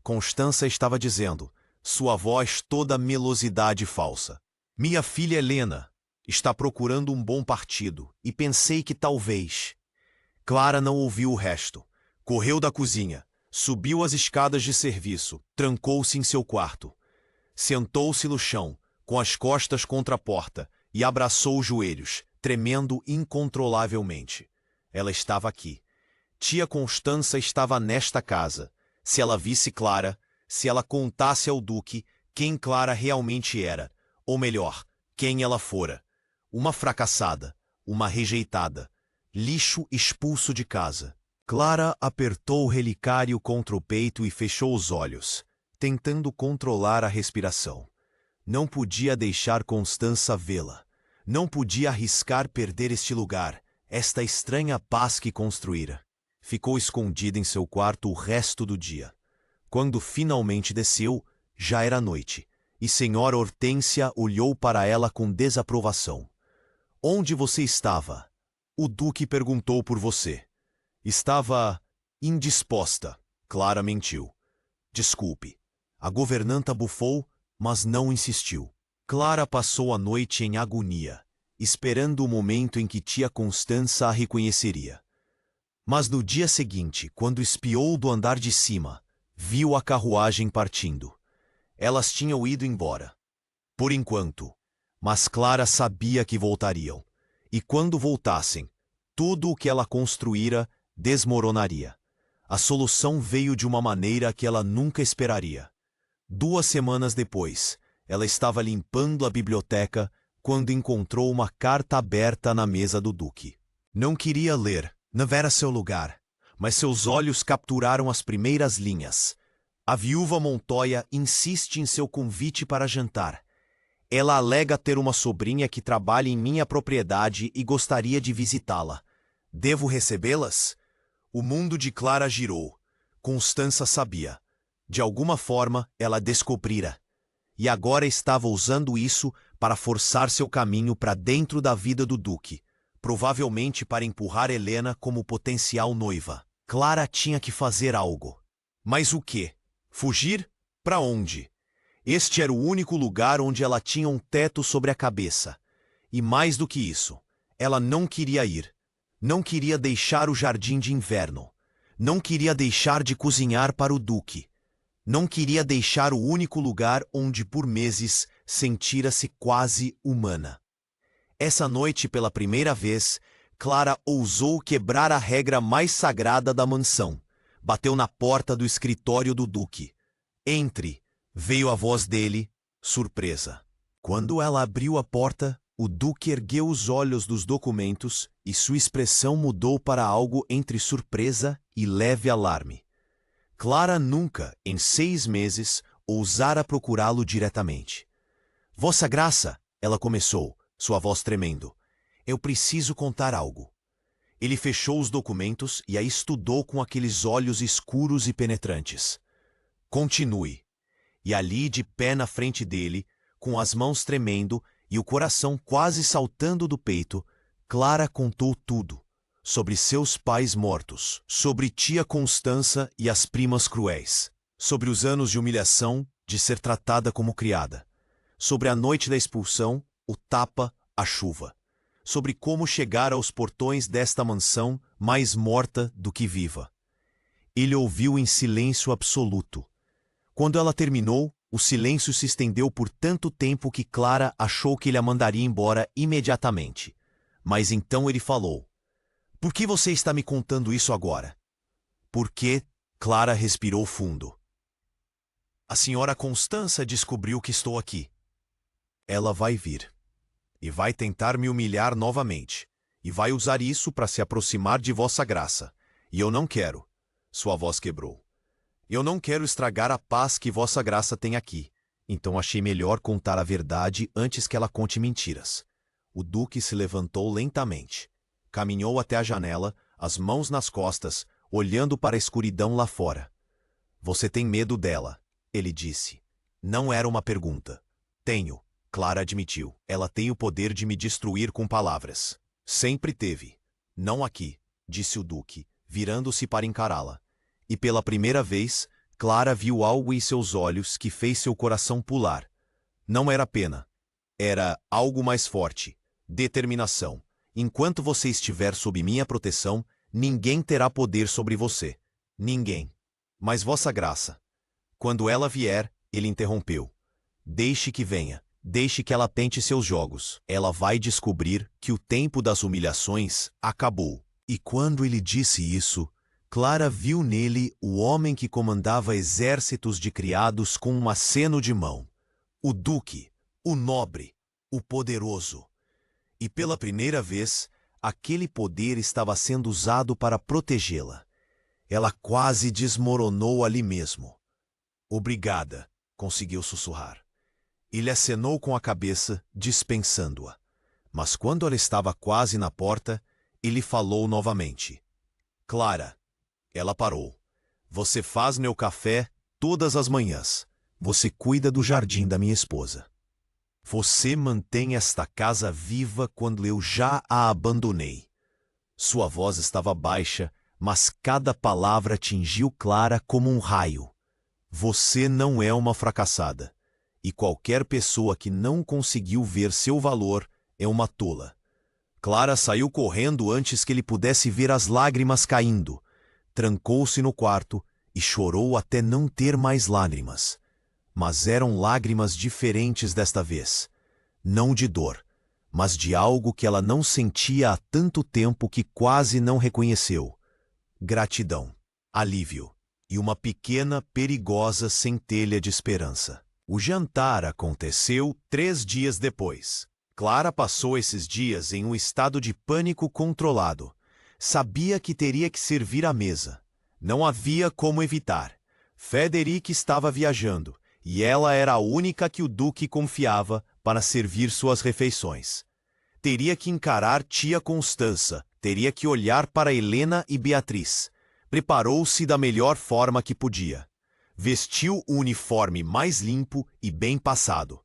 Constança estava dizendo, sua voz toda melosidade falsa. "Minha filha Helena está procurando um bom partido, e pensei que talvez..." Clara não ouviu o resto. Correu da cozinha. Subiu as escadas de serviço, trancou-se em seu quarto. Sentou-se no chão, com as costas contra a porta, e abraçou os joelhos, tremendo incontrolavelmente. Ela estava aqui. Tia Constança estava nesta casa. Se ela visse Clara, se ela contasse ao Duque quem Clara realmente era, ou melhor, quem ela fora. Uma fracassada, uma rejeitada, lixo expulso de casa. Clara apertou o relicário contra o peito e fechou os olhos, tentando controlar a respiração. Não podia deixar Constança vê-la. Não podia arriscar perder este lugar, esta estranha paz que construíra. Ficou escondida em seu quarto o resto do dia. Quando finalmente desceu, já era noite, e Senhora Hortência olhou para ela com desaprovação. Onde você estava? O Duque perguntou por você. Estava indisposta. Clara mentiu. Desculpe. A governanta bufou, mas não insistiu. Clara passou a noite em agonia, esperando o momento em que tia Constança a reconheceria. Mas no dia seguinte, quando espiou do andar de cima, viu a carruagem partindo. Elas tinham ido embora. Por enquanto. Mas Clara sabia que voltariam. E quando voltassem, tudo o que ela construíra desmoronaria. A solução veio de uma maneira que ela nunca esperaria. 2 semanas depois, ela estava limpando a biblioteca quando encontrou uma carta aberta na mesa do Duque. Não queria ler, não era seu lugar, mas seus olhos capturaram as primeiras linhas. A viúva Montoya insiste em seu convite para jantar. Ela alega ter uma sobrinha que trabalha em minha propriedade e gostaria de visitá-la. Devo recebê-las? O mundo de Clara girou. Constança sabia. De alguma forma, ela descobrira. E agora estava usando isso para forçar seu caminho para dentro da vida do Duque, provavelmente para empurrar Helena como potencial noiva. Clara tinha que fazer algo. Mas o quê? Fugir? Para onde? Este era o único lugar onde ela tinha um teto sobre a cabeça. E mais do que isso, ela não queria ir. Não queria deixar o jardim de inverno. Não queria deixar de cozinhar para o Duque. Não queria deixar o único lugar onde por meses sentira-se quase humana. Essa noite, pela primeira vez, Clara ousou quebrar a regra mais sagrada da mansão. Bateu na porta do escritório do Duque. Entre, veio a voz dele, surpresa. Quando ela abriu a porta, o Duque ergueu os olhos dos documentos e sua expressão mudou para algo entre surpresa e leve alarme. Clara nunca, em 6 meses, ousara procurá-lo diretamente. Vossa Graça, ela começou, sua voz tremendo. Eu preciso contar algo. Ele fechou os documentos e a estudou com aqueles olhos escuros e penetrantes. Continue. E ali, de pé na frente dele, com as mãos tremendo e o coração quase saltando do peito, Clara contou tudo. Sobre seus pais mortos, sobre tia Constança e as primas cruéis, sobre os anos de humilhação de ser tratada como criada, sobre a noite da expulsão, o tapa, a chuva, sobre como chegar aos portões desta mansão mais morta do que viva. Ele ouviu em silêncio absoluto. Quando ela terminou, o silêncio se estendeu por tanto tempo que Clara achou que ele a mandaria embora imediatamente. Mas então ele falou. Por que você está me contando isso agora? Porque Clara respirou fundo. A senhora Constança descobriu que estou aqui. Ela vai vir. E vai tentar me humilhar novamente. E vai usar isso para se aproximar de Vossa Graça. E eu não quero. Sua voz quebrou. Eu não quero estragar a paz que Vossa Graça tem aqui. Então achei melhor contar a verdade antes que ela conte mentiras. O Duque se levantou lentamente. Caminhou até a janela, as mãos nas costas, olhando para a escuridão lá fora. Você tem medo dela, ele disse. Não era uma pergunta. Tenho, Clara admitiu. Ela tem o poder de me destruir com palavras. Sempre teve. Não aqui, disse o Duque, virando-se para encará-la. E pela primeira vez, Clara viu algo em seus olhos que fez seu coração pular. Não era pena. Era algo mais forte. Determinação. Enquanto você estiver sob minha proteção, ninguém terá poder sobre você. Ninguém. Mas vossa graça. Quando ela vier, ele interrompeu. Deixe que venha. Deixe que ela tente seus jogos. Ela vai descobrir que o tempo das humilhações acabou. E quando ele disse isso, Clara viu nele o homem que comandava exércitos de criados com um aceno de mão. O duque, o nobre, o poderoso. E pela primeira vez, aquele poder estava sendo usado para protegê-la. Ela quase desmoronou ali mesmo. Obrigada, conseguiu sussurrar. Ele acenou com a cabeça, dispensando-a. Mas quando ela estava quase na porta, ele falou novamente. Clara. Ela parou. Você faz meu café todas as manhãs. Você cuida do jardim da minha esposa. Você mantém esta casa viva quando eu já a abandonei. Sua voz estava baixa, mas cada palavra atingiu Clara como um raio. Você não é uma fracassada. E qualquer pessoa que não conseguiu ver seu valor é uma tola. Clara saiu correndo antes que ele pudesse ver as lágrimas caindo. Trancou-se no quarto e chorou até não ter mais lágrimas. Mas eram lágrimas diferentes desta vez. Não de dor, mas de algo que ela não sentia há tanto tempo que quase não reconheceu. Gratidão, alívio e uma pequena, perigosa centelha de esperança. O jantar aconteceu 3 dias depois. Clara passou esses dias em um estado de pânico controlado. Sabia que teria que servir à mesa. Não havia como evitar. Frederic estava viajando, e ela era a única que o duque confiava para servir suas refeições. Teria que encarar tia Constança, teria que olhar para Helena e Beatriz. Preparou-se da melhor forma que podia. Vestiu o uniforme mais limpo e bem passado.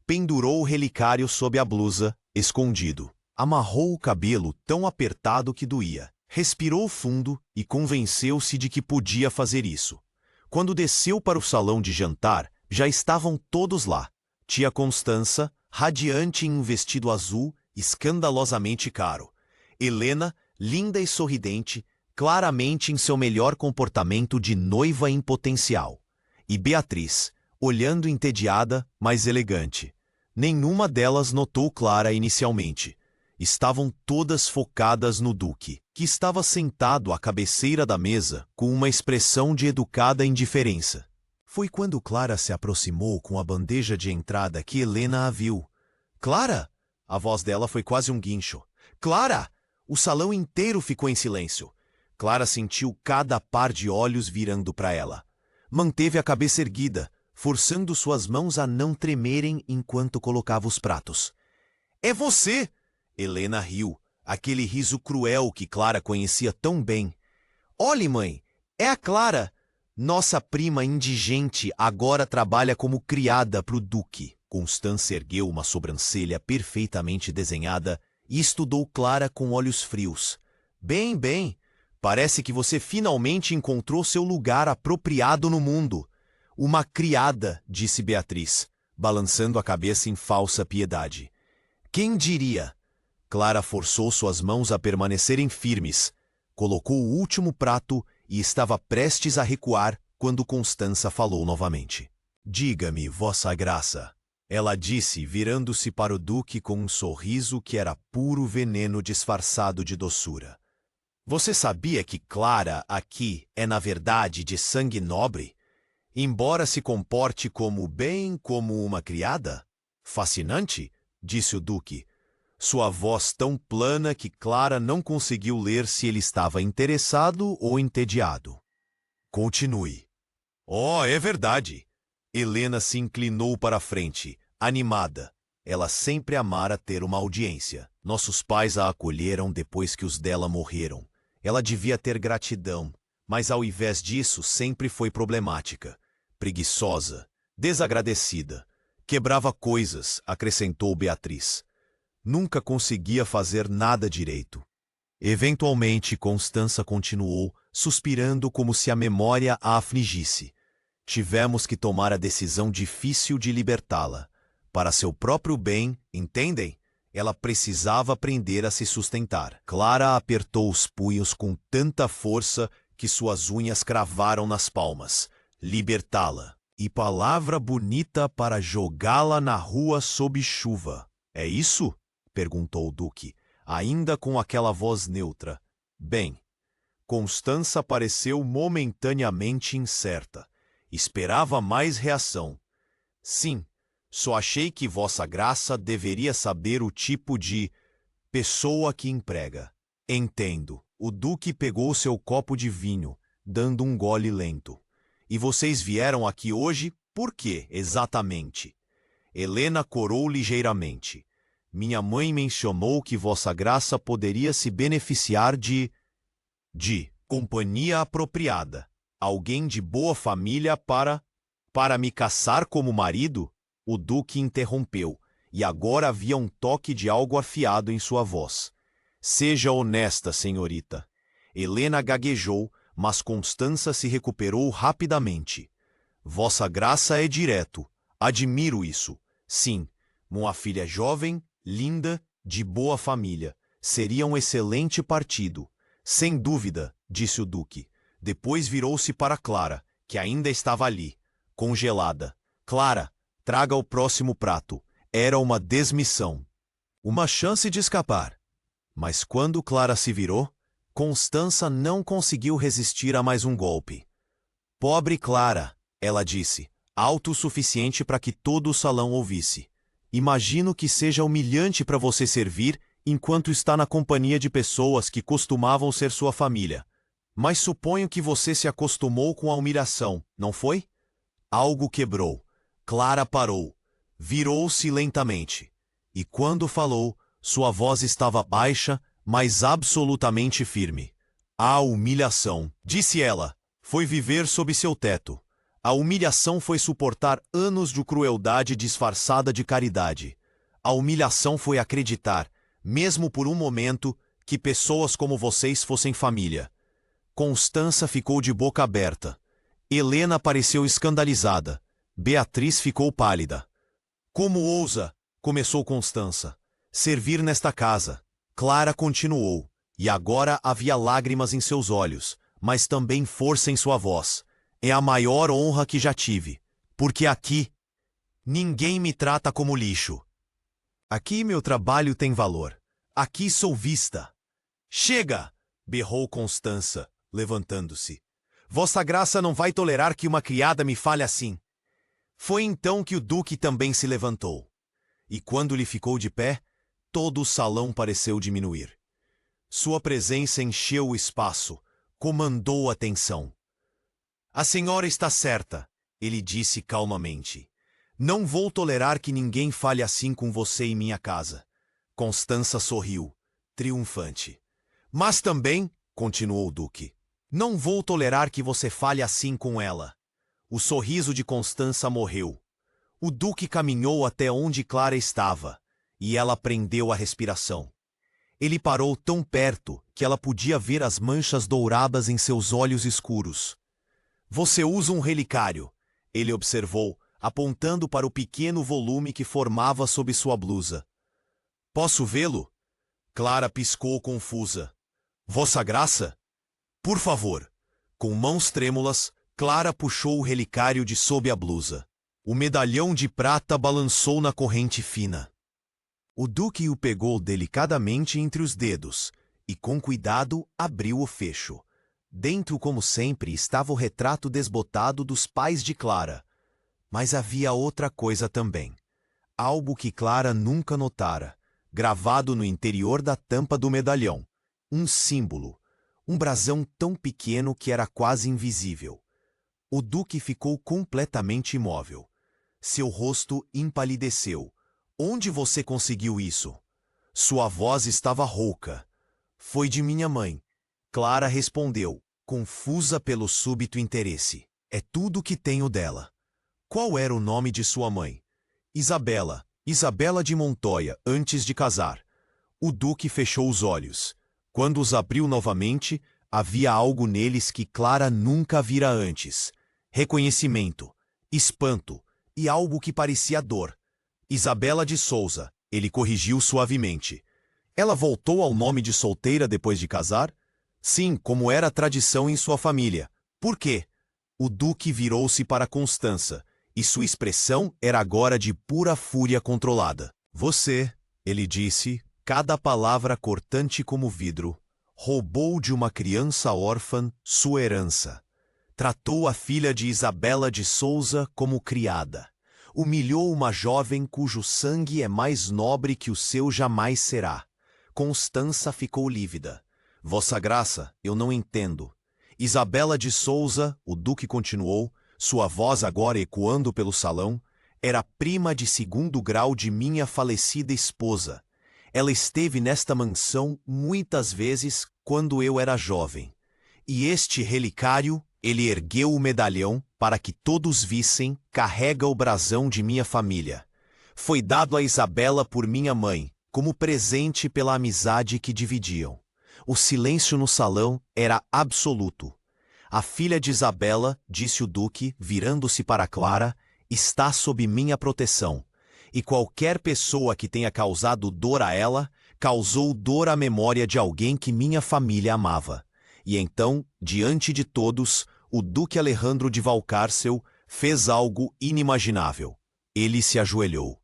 Pendurou o relicário sob a blusa, escondido. Amarrou o cabelo tão apertado que doía. Respirou fundo e convenceu-se de que podia fazer isso. Quando desceu para o salão de jantar, já estavam todos lá. Tia Constança, radiante em um vestido azul, escandalosamente caro. Helena, linda e sorridente, claramente em seu melhor comportamento de noiva em potencial. E Beatriz, olhando entediada, mas elegante. Nenhuma delas notou Clara inicialmente. Estavam todas focadas no duque, que estava sentado à cabeceira da mesa com uma expressão de educada indiferença. Foi quando Clara se aproximou com a bandeja de entrada que Helena a viu. Clara! A voz dela foi quase um guincho. Clara! O salão inteiro ficou em silêncio. Clara sentiu cada par de olhos virando para ela. Manteve a cabeça erguida, forçando suas mãos a não tremerem enquanto colocava os pratos. É você! Helena riu, aquele riso cruel que Clara conhecia tão bem. Olhe, mãe, é a Clara! Nossa prima indigente agora trabalha como criada para o duque. Constância ergueu uma sobrancelha perfeitamente desenhada e estudou Clara com olhos frios. Bem, bem, parece que você finalmente encontrou seu lugar apropriado no mundo. Uma criada, disse Beatriz, balançando a cabeça em falsa piedade. Quem diria? Clara forçou suas mãos a permanecerem firmes, colocou o último prato e estava prestes a recuar quando Constança falou novamente. Diga-me, vossa graça. Ela disse, virando-se para o duque com um sorriso que era puro veneno disfarçado de doçura. Você sabia que Clara aqui é na verdade de sangue nobre? Embora se comporte como uma criada? Fascinante, disse o duque. Sua voz tão plana que Clara não conseguiu ler se ele estava interessado ou entediado. Continue. Oh, é verdade. Helena se inclinou para a frente, animada. Ela sempre amara ter uma audiência. Nossos pais a acolheram depois que os dela morreram. Ela devia ter gratidão, mas ao invés disso sempre foi problemática. Preguiçosa, desagradecida. Quebrava coisas, acrescentou Beatriz. Nunca conseguia fazer nada direito. Eventualmente, Constança continuou, suspirando como se a memória a afligisse. Tivemos que tomar a decisão difícil de libertá-la. Para seu próprio bem, entendem? Ela precisava aprender a se sustentar. Clara apertou os punhos com tanta força que suas unhas cravaram nas palmas. Libertá-la. E palavra bonita para jogá-la na rua sob chuva. É isso? Perguntou o Duque, ainda com aquela voz neutra. Bem, Constança pareceu momentaneamente incerta. Esperava mais reação. Sim, só achei que Vossa Graça deveria saber o tipo de pessoa que emprega. Entendo. O Duque pegou seu copo de vinho, dando um gole lento. E vocês vieram aqui hoje por quê, exatamente? Helena corou ligeiramente. Minha mãe mencionou que Vossa Graça poderia se beneficiar de companhia apropriada. Alguém de boa família para me caçar como marido? O Duque interrompeu, e agora havia um toque de algo afiado em sua voz. Seja honesta, senhorita. Helena gaguejou, mas Constança se recuperou rapidamente. Vossa Graça é direto. Admiro isso. Sim, uma filha jovem, linda, de boa família. Seria um excelente partido. Sem dúvida, disse o Duque. Depois virou-se para Clara, que ainda estava ali, congelada. Clara, traga o próximo prato. Era uma desmissão. Uma chance de escapar. Mas quando Clara se virou, Constança não conseguiu resistir a mais um golpe. Pobre Clara, ela disse, alto o suficiente para que todo o salão ouvisse. Imagino que seja humilhante para você servir enquanto está na companhia de pessoas que costumavam ser sua família. Mas suponho que você se acostumou com a humilhação, não foi? Algo quebrou. Clara parou. Virou-se lentamente. E quando falou, sua voz estava baixa, mas absolutamente firme. A humilhação, disse ela, foi viver sob seu teto. A humilhação foi suportar anos de crueldade disfarçada de caridade. A humilhação foi acreditar, mesmo por um momento, que pessoas como vocês fossem família. Constança ficou de boca aberta. Helena pareceu escandalizada. Beatriz ficou pálida. Como ousa, começou Constança, servir nesta casa. Clara continuou, e agora havia lágrimas em seus olhos, mas também força em sua voz. É a maior honra que já tive, porque aqui ninguém me trata como lixo. Aqui meu trabalho tem valor. Aqui sou vista. Chega! Berrou Constança, levantando-se. Vossa Graça não vai tolerar que uma criada me fale assim. Foi então que o Duque também se levantou. E quando lhe ficou de pé, todo o salão pareceu diminuir. Sua presença encheu o espaço, comandou a tensão. A senhora está certa, ele disse calmamente. Não vou tolerar que ninguém fale assim com você em minha casa. Constança sorriu, triunfante. Mas também, continuou o Duque, não vou tolerar que você fale assim com ela. O sorriso de Constança morreu. O Duque caminhou até onde Clara estava, e ela prendeu a respiração. Ele parou tão perto que ela podia ver as manchas douradas em seus olhos escuros. Você usa um relicário, ele observou, apontando para o pequeno volume que formava sob sua blusa. Posso vê-lo? Clara piscou confusa. Vossa Graça? Por favor. Com mãos trêmulas, Clara puxou o relicário de sob a blusa. O medalhão de prata balançou na corrente fina. O Duque o pegou delicadamente entre os dedos e, com cuidado, abriu o fecho. Dentro, como sempre, estava o retrato desbotado dos pais de Clara. Mas havia outra coisa também. Algo que Clara nunca notara, gravado no interior da tampa do medalhão. Um símbolo. Um brasão tão pequeno que era quase invisível. O Duque ficou completamente imóvel. Seu rosto empalideceu. Onde você conseguiu isso? Sua voz estava rouca. Foi de minha mãe. Clara respondeu, confusa pelo súbito interesse. É tudo que tenho dela. Qual era o nome de sua mãe? Isabela. Isabela de Montoya, antes de casar. O Duque fechou os olhos. Quando os abriu novamente, havia algo neles que Clara nunca vira antes. Reconhecimento, espanto e algo que parecia dor. Isabela de Souza, ele corrigiu suavemente. Ela voltou ao nome de solteira depois de casar? Sim, como era a tradição em sua família. Por quê? O duque virou-se para Constança, e sua expressão era agora de pura fúria controlada. Você, ele disse, cada palavra cortante como vidro, roubou de uma criança órfã sua herança. Tratou a filha de Isabela de Souza como criada. Humilhou uma jovem cujo sangue é mais nobre que o seu jamais será. Constança ficou lívida. Vossa Graça, eu não entendo. Isabela de Souza, o duque continuou, sua voz agora ecoando pelo salão, era prima de segundo grau de minha falecida esposa. Ela esteve nesta mansão muitas vezes quando eu era jovem. E este relicário, ele ergueu o medalhão para que todos vissem, carrega o brasão de minha família. Foi dado a Isabela por minha mãe, como presente pela amizade que dividiam. O silêncio no salão era absoluto. A filha de Isabela, disse o duque, virando-se para Clara, está sob minha proteção. E qualquer pessoa que tenha causado dor a ela, causou dor à memória de alguém que minha família amava. E então, diante de todos, o duque Alejandro de Valcárcel fez algo inimaginável. Ele se ajoelhou.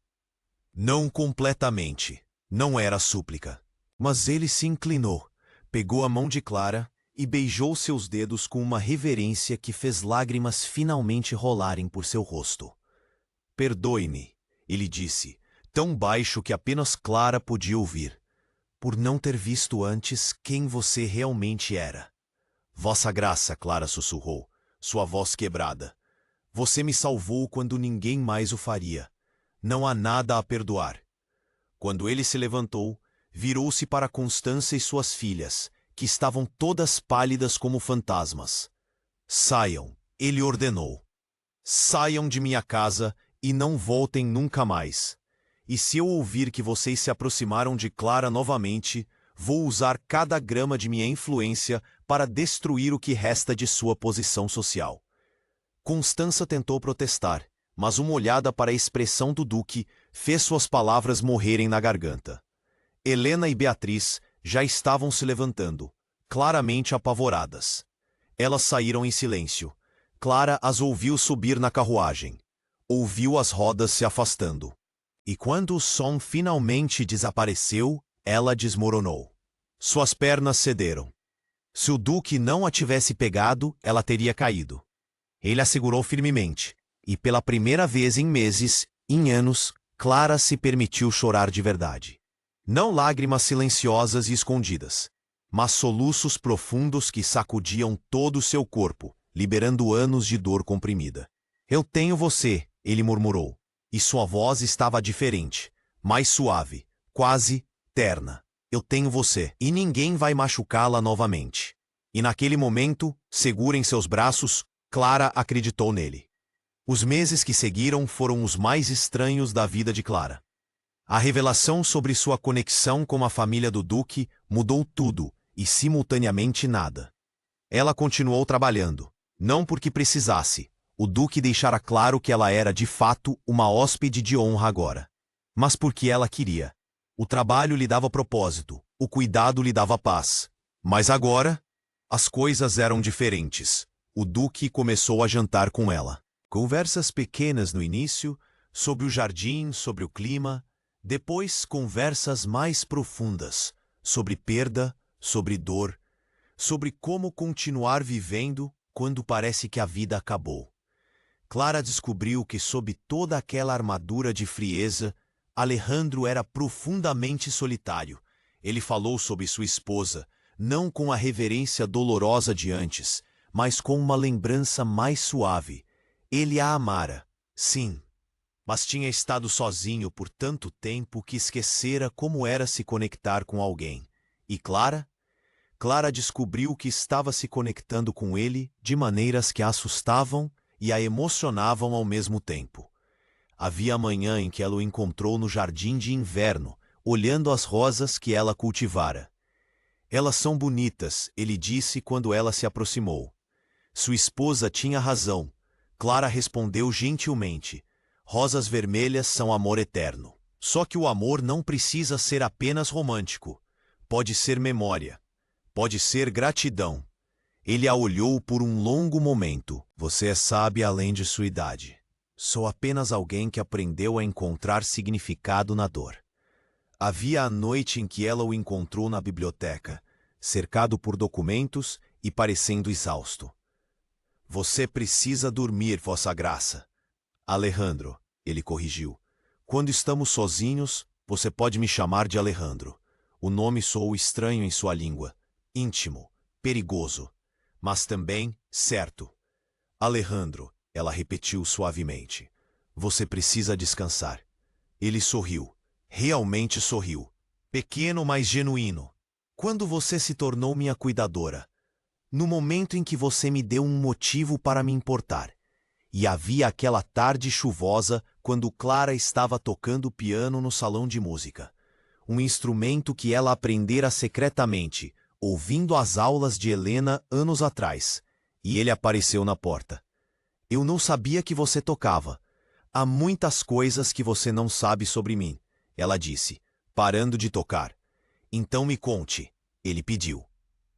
Não completamente. Não era súplica. Mas ele se inclinou, pegou a mão de Clara e beijou seus dedos com uma reverência que fez lágrimas finalmente rolarem por seu rosto. Perdoe-me, ele disse, tão baixo que apenas Clara podia ouvir, por não ter visto antes quem você realmente era. Vossa Graça, Clara sussurrou, sua voz quebrada. Você me salvou quando ninguém mais o faria. Não há nada a perdoar. Quando ele se levantou, virou-se para Constança e suas filhas, que estavam todas pálidas como fantasmas. Saiam, ele ordenou. Saiam de minha casa e não voltem nunca mais. E se eu ouvir que vocês se aproximaram de Clara novamente, vou usar cada grama de minha influência para destruir o que resta de sua posição social. Constança tentou protestar, mas uma olhada para a expressão do duque fez suas palavras morrerem na garganta. Helena e Beatriz já estavam se levantando, claramente apavoradas. Elas saíram em silêncio. Clara as ouviu subir na carruagem. Ouviu as rodas se afastando. E quando o som finalmente desapareceu, ela desmoronou. Suas pernas cederam. Se o duque não a tivesse pegado, ela teria caído. Ele a segurou firmemente, e pela primeira vez em meses, em anos, Clara se permitiu chorar de verdade. Não lágrimas silenciosas e escondidas, mas soluços profundos que sacudiam todo o seu corpo, liberando anos de dor comprimida. Eu tenho você, ele murmurou, e sua voz estava diferente, mais suave, quase terna. Eu tenho você, e ninguém vai machucá-la novamente. E naquele momento, segura em seus braços, Clara acreditou nele. Os meses que seguiram foram os mais estranhos da vida de Clara. A revelação sobre sua conexão com a família do duque mudou tudo e simultaneamente nada. Ela continuou trabalhando, não porque precisasse. O duque deixara claro que ela era de fato uma hóspede de honra agora, mas porque ela queria. O trabalho lhe dava propósito, o cuidado lhe dava paz. Mas agora, as coisas eram diferentes. O duque começou a jantar com ela. Conversas pequenas no início, sobre o jardim, sobre o clima. Depois, conversas mais profundas, sobre perda, sobre dor, sobre como continuar vivendo quando parece que a vida acabou. Clara descobriu que sob toda aquela armadura de frieza, Alejandro era profundamente solitário. Ele falou sobre sua esposa, não com a reverência dolorosa de antes, mas com uma lembrança mais suave. Ele a amara, sim, mas tinha estado sozinho por tanto tempo que esquecera como era se conectar com alguém. E Clara? Clara descobriu que estava se conectando com ele de maneiras que a assustavam e a emocionavam ao mesmo tempo. Havia a manhã em que ela o encontrou no jardim de inverno, olhando as rosas que ela cultivara. Elas são bonitas, ele disse quando ela se aproximou. Sua esposa tinha razão. Clara respondeu gentilmente. Rosas vermelhas são amor eterno. Só que o amor não precisa ser apenas romântico. Pode ser memória. Pode ser gratidão. Ele a olhou por um longo momento. Você é sábia além de sua idade. Sou apenas alguém que aprendeu a encontrar significado na dor. Havia a noite em que ela o encontrou na biblioteca, cercado por documentos e parecendo exausto. Você precisa dormir, Vossa Graça. Alejandro, ele corrigiu. Quando estamos sozinhos, você pode me chamar de Alejandro. O nome soou estranho em sua língua. Íntimo, perigoso, mas também certo. Alejandro, ela repetiu suavemente. Você precisa descansar. Ele sorriu. Realmente sorriu. Pequeno, mas genuíno. Quando você se tornou minha cuidadora? No momento em que você me deu um motivo para me importar. E havia aquela tarde chuvosa quando Clara estava tocando piano no salão de música. Um instrumento que ela aprendera secretamente, ouvindo as aulas de Helena anos atrás. E ele apareceu na porta. Eu não sabia que você tocava. Há muitas coisas que você não sabe sobre mim, ela disse, parando de tocar. Então me conte, ele pediu,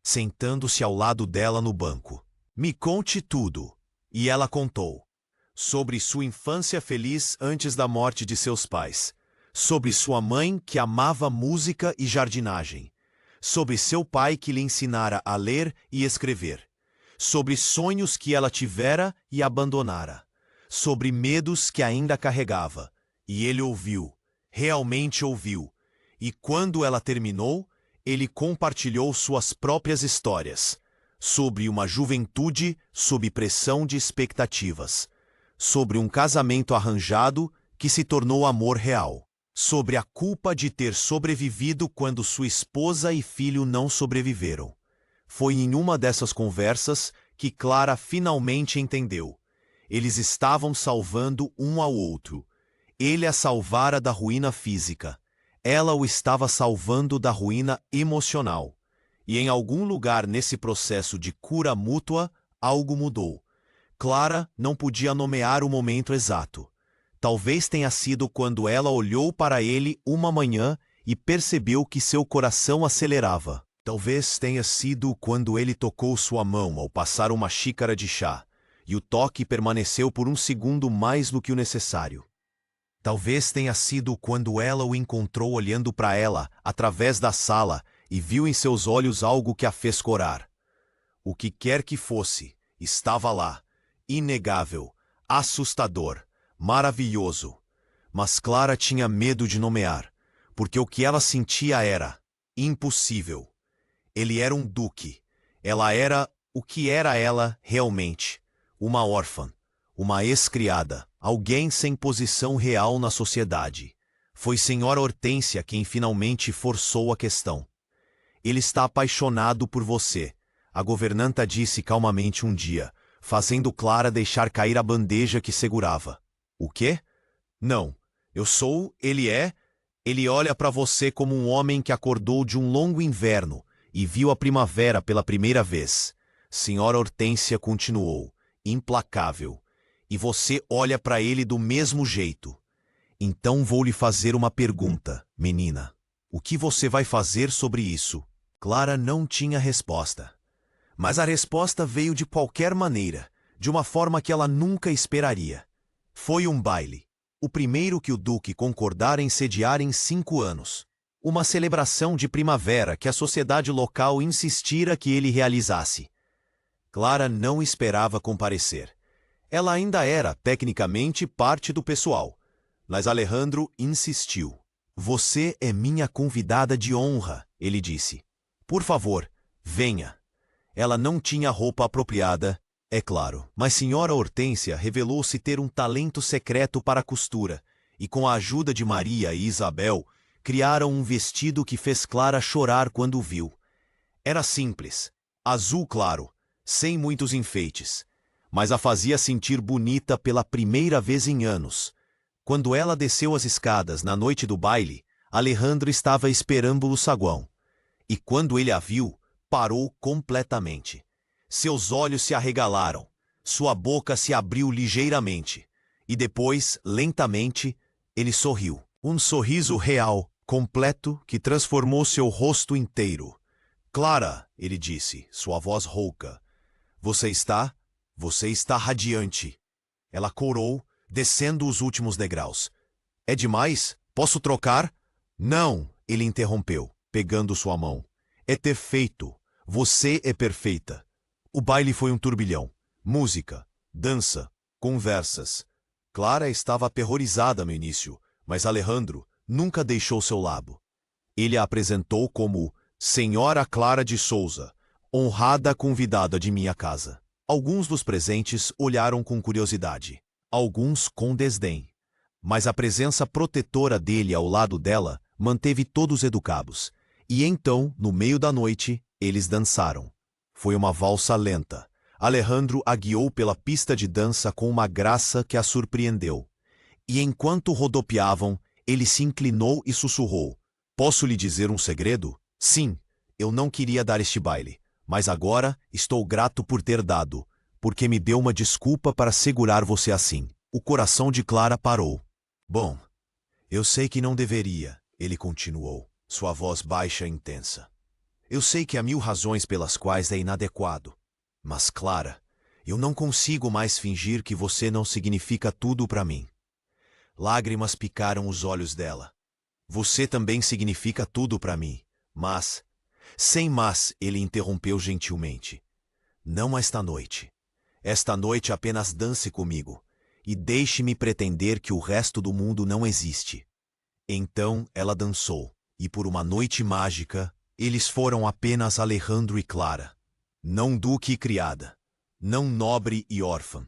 sentando-se ao lado dela no banco. Me conte tudo. E ela contou. Sobre sua infância feliz antes da morte de seus pais. Sobre sua mãe que amava música e jardinagem. Sobre seu pai que lhe ensinara a ler e escrever. Sobre sonhos que ela tivera e abandonara. Sobre medos que ainda carregava. E ele ouviu, realmente ouviu. E quando ela terminou, ele compartilhou suas próprias histórias. Sobre uma juventude sob pressão de expectativas. Sobre um casamento arranjado que se tornou amor real. Sobre a culpa de ter sobrevivido quando sua esposa e filho não sobreviveram. Foi em uma dessas conversas que Clara finalmente entendeu. Eles estavam salvando um ao outro. Ele a salvara da ruína física. Ela o estava salvando da ruína emocional. E em algum lugar nesse processo de cura mútua, algo mudou. Clara não podia nomear o momento exato. Talvez tenha sido quando ela olhou para ele uma manhã e percebeu que seu coração acelerava. Talvez tenha sido quando ele tocou sua mão ao passar uma xícara de chá, e o toque permaneceu por um segundo mais do que o necessário. Talvez tenha sido quando ela o encontrou olhando para ela, através da sala, e viu em seus olhos algo que a fez corar. O que quer que fosse, estava lá, inegável, assustador, maravilhoso. Mas Clara tinha medo de nomear, porque o que ela sentia era impossível. Ele era um duque. Ela era o que era ela realmente. Uma órfã, uma ex-criada, alguém sem posição real na sociedade. Foi Senhora Hortência quem finalmente forçou a questão. Ele está apaixonado por você, a governanta disse calmamente um dia, fazendo Clara deixar cair a bandeja que segurava. O quê? Não, eu sou, ele é. Ele olha para você como um homem que acordou de um longo inverno e viu a primavera pela primeira vez. Senhora Hortência continuou, implacável. E você olha para ele do mesmo jeito. Então vou lhe fazer uma pergunta, menina. O que você vai fazer sobre isso? Clara não tinha resposta. Mas a resposta veio de qualquer maneira, de uma forma que ela nunca esperaria. Foi um baile. O primeiro que o Duque concordara em sediar em 5 anos. Uma celebração de primavera que a sociedade local insistira que ele realizasse. Clara não esperava comparecer. Ela ainda era, tecnicamente, parte do pessoal. Mas Alejandro insistiu. Você é minha convidada de honra, ele disse. Por favor, venha. Ela não tinha roupa apropriada, é claro, mas Senhora Hortência revelou-se ter um talento secreto para a costura, e com a ajuda de Maria e Isabel, criaram um vestido que fez Clara chorar quando o viu. Era simples, azul claro, sem muitos enfeites, mas a fazia sentir bonita pela primeira vez em anos. Quando ela desceu as escadas na noite do baile, Alejandro estava esperando o saguão. E quando ele a viu, parou completamente. Seus olhos se arregalaram, sua boca se abriu ligeiramente, e depois, lentamente, ele sorriu. Um sorriso real, completo, que transformou seu rosto inteiro. Clara, ele disse, sua voz rouca. Você está radiante. Ela corou, descendo os últimos degraus. É demais? Posso trocar? Não, ele interrompeu, pegando sua mão. É perfeito. Você é perfeita. O baile foi um turbilhão. Música, dança, conversas. Clara estava aterrorizada no início, mas Alejandro nunca deixou seu lado. Ele a apresentou como Senhora Clara de Souza, honrada convidada de minha casa. Alguns dos presentes olharam com curiosidade, alguns com desdém. Mas a presença protetora dele ao lado dela manteve todos educados. E então, no meio da noite, eles dançaram. Foi uma valsa lenta. Alejandro a guiou pela pista de dança com uma graça que a surpreendeu. E enquanto rodopiavam, ele se inclinou e sussurrou. Posso lhe dizer um segredo? Sim, eu não queria dar este baile, mas agora estou grato por ter dado, porque me deu uma desculpa para segurar você assim. O coração de Clara parou. Bom, eu sei que não deveria, ele continuou, sua voz baixa e intensa. Eu sei que há 1000 razões pelas quais é inadequado. Mas, Clara, eu não consigo mais fingir que você não significa tudo para mim. Lágrimas picaram os olhos dela. Você também significa tudo para mim, mas... Sem mas, ele interrompeu gentilmente. Não esta noite. Esta noite apenas dance comigo, e deixe-me pretender que o resto do mundo não existe. Então ela dançou, e por uma noite mágica, eles foram apenas Alejandro e Clara. Não duque e criada, não nobre e órfã.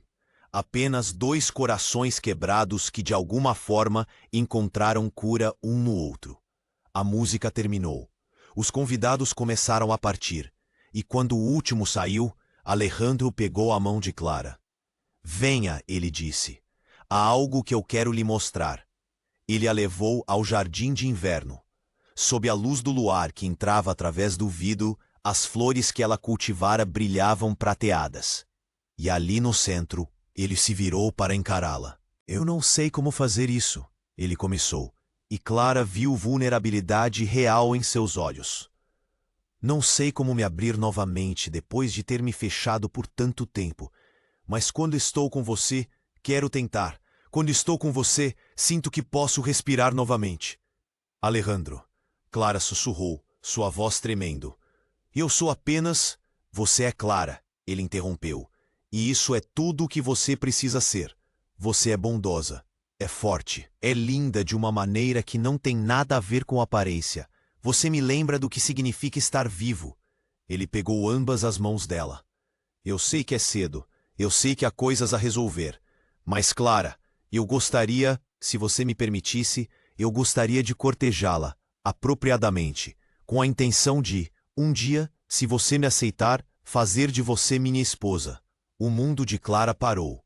Apenas 2 corações quebrados que de alguma forma encontraram cura um no outro. A música terminou. Os convidados começaram a partir, e quando o último saiu, Alejandro pegou a mão de Clara. Venha, ele disse. Há algo que eu quero lhe mostrar. Ele a levou ao jardim de inverno. Sob a luz do luar que entrava através do vidro, as flores que ela cultivara brilhavam prateadas. E ali no centro, ele se virou para encará-la. Eu não sei como fazer isso, ele começou, e Clara viu vulnerabilidade real em seus olhos. Não sei como me abrir novamente depois de ter me fechado por tanto tempo, mas quando estou com você, quero tentar. Quando estou com você, sinto que posso respirar novamente. Alejandro, Clara sussurrou, sua voz tremendo. Eu sou apenas... Você é Clara, ele interrompeu. E isso é tudo o que você precisa ser. Você é bondosa, é forte, é linda de uma maneira que não tem nada a ver com aparência. Você me lembra do que significa estar vivo. Ele pegou ambas as mãos dela. Eu sei que é cedo, eu sei que há coisas a resolver. Mas, Clara, eu gostaria, se você me permitisse, eu gostaria de cortejá-la, apropriadamente, com a intenção de, um dia, se você me aceitar, fazer de você minha esposa. O mundo de Clara parou.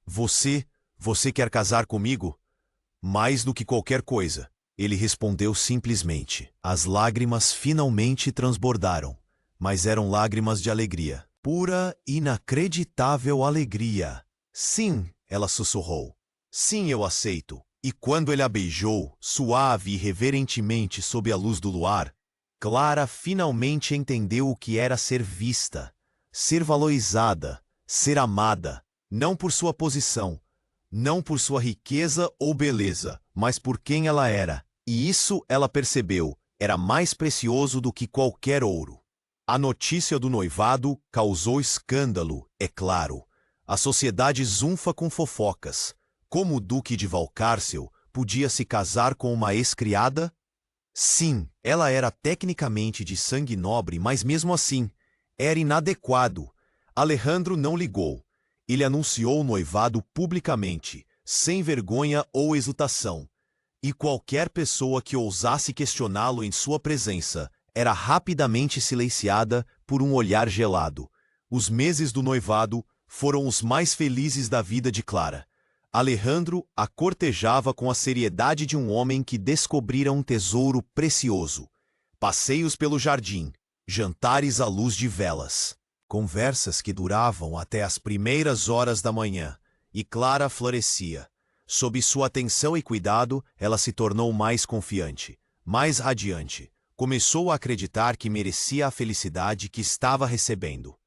Você quer casar comigo? Mais do que qualquer coisa, ele respondeu simplesmente. As lágrimas finalmente transbordaram, mas eram lágrimas de alegria. Pura, inacreditável alegria. Sim, ela sussurrou. Sim, eu aceito. E quando ele a beijou, suave e reverentemente sob a luz do luar, Clara finalmente entendeu o que era ser vista, ser valorizada, ser amada, não por sua posição, não por sua riqueza ou beleza, mas por quem ela era. E isso, ela percebeu, era mais precioso do que qualquer ouro. A notícia do noivado causou escândalo, é claro. A sociedade zunfa com fofocas. Como o Duque de Valcárcel podia se casar com uma ex-criada? Sim, ela era tecnicamente de sangue nobre, mas mesmo assim, era inadequado. Alejandro não ligou. Ele anunciou o noivado publicamente, sem vergonha ou hesitação. E qualquer pessoa que ousasse questioná-lo em sua presença era rapidamente silenciada por um olhar gelado. Os meses do noivado foram os mais felizes da vida de Clara. Alejandro a cortejava com a seriedade de um homem que descobrira um tesouro precioso. Passeios pelo jardim, jantares à luz de velas, conversas que duravam até as primeiras horas da manhã, e Clara florescia. Sob sua atenção e cuidado, ela se tornou mais confiante, mais radiante. começou a acreditar que merecia a felicidade que estava recebendo.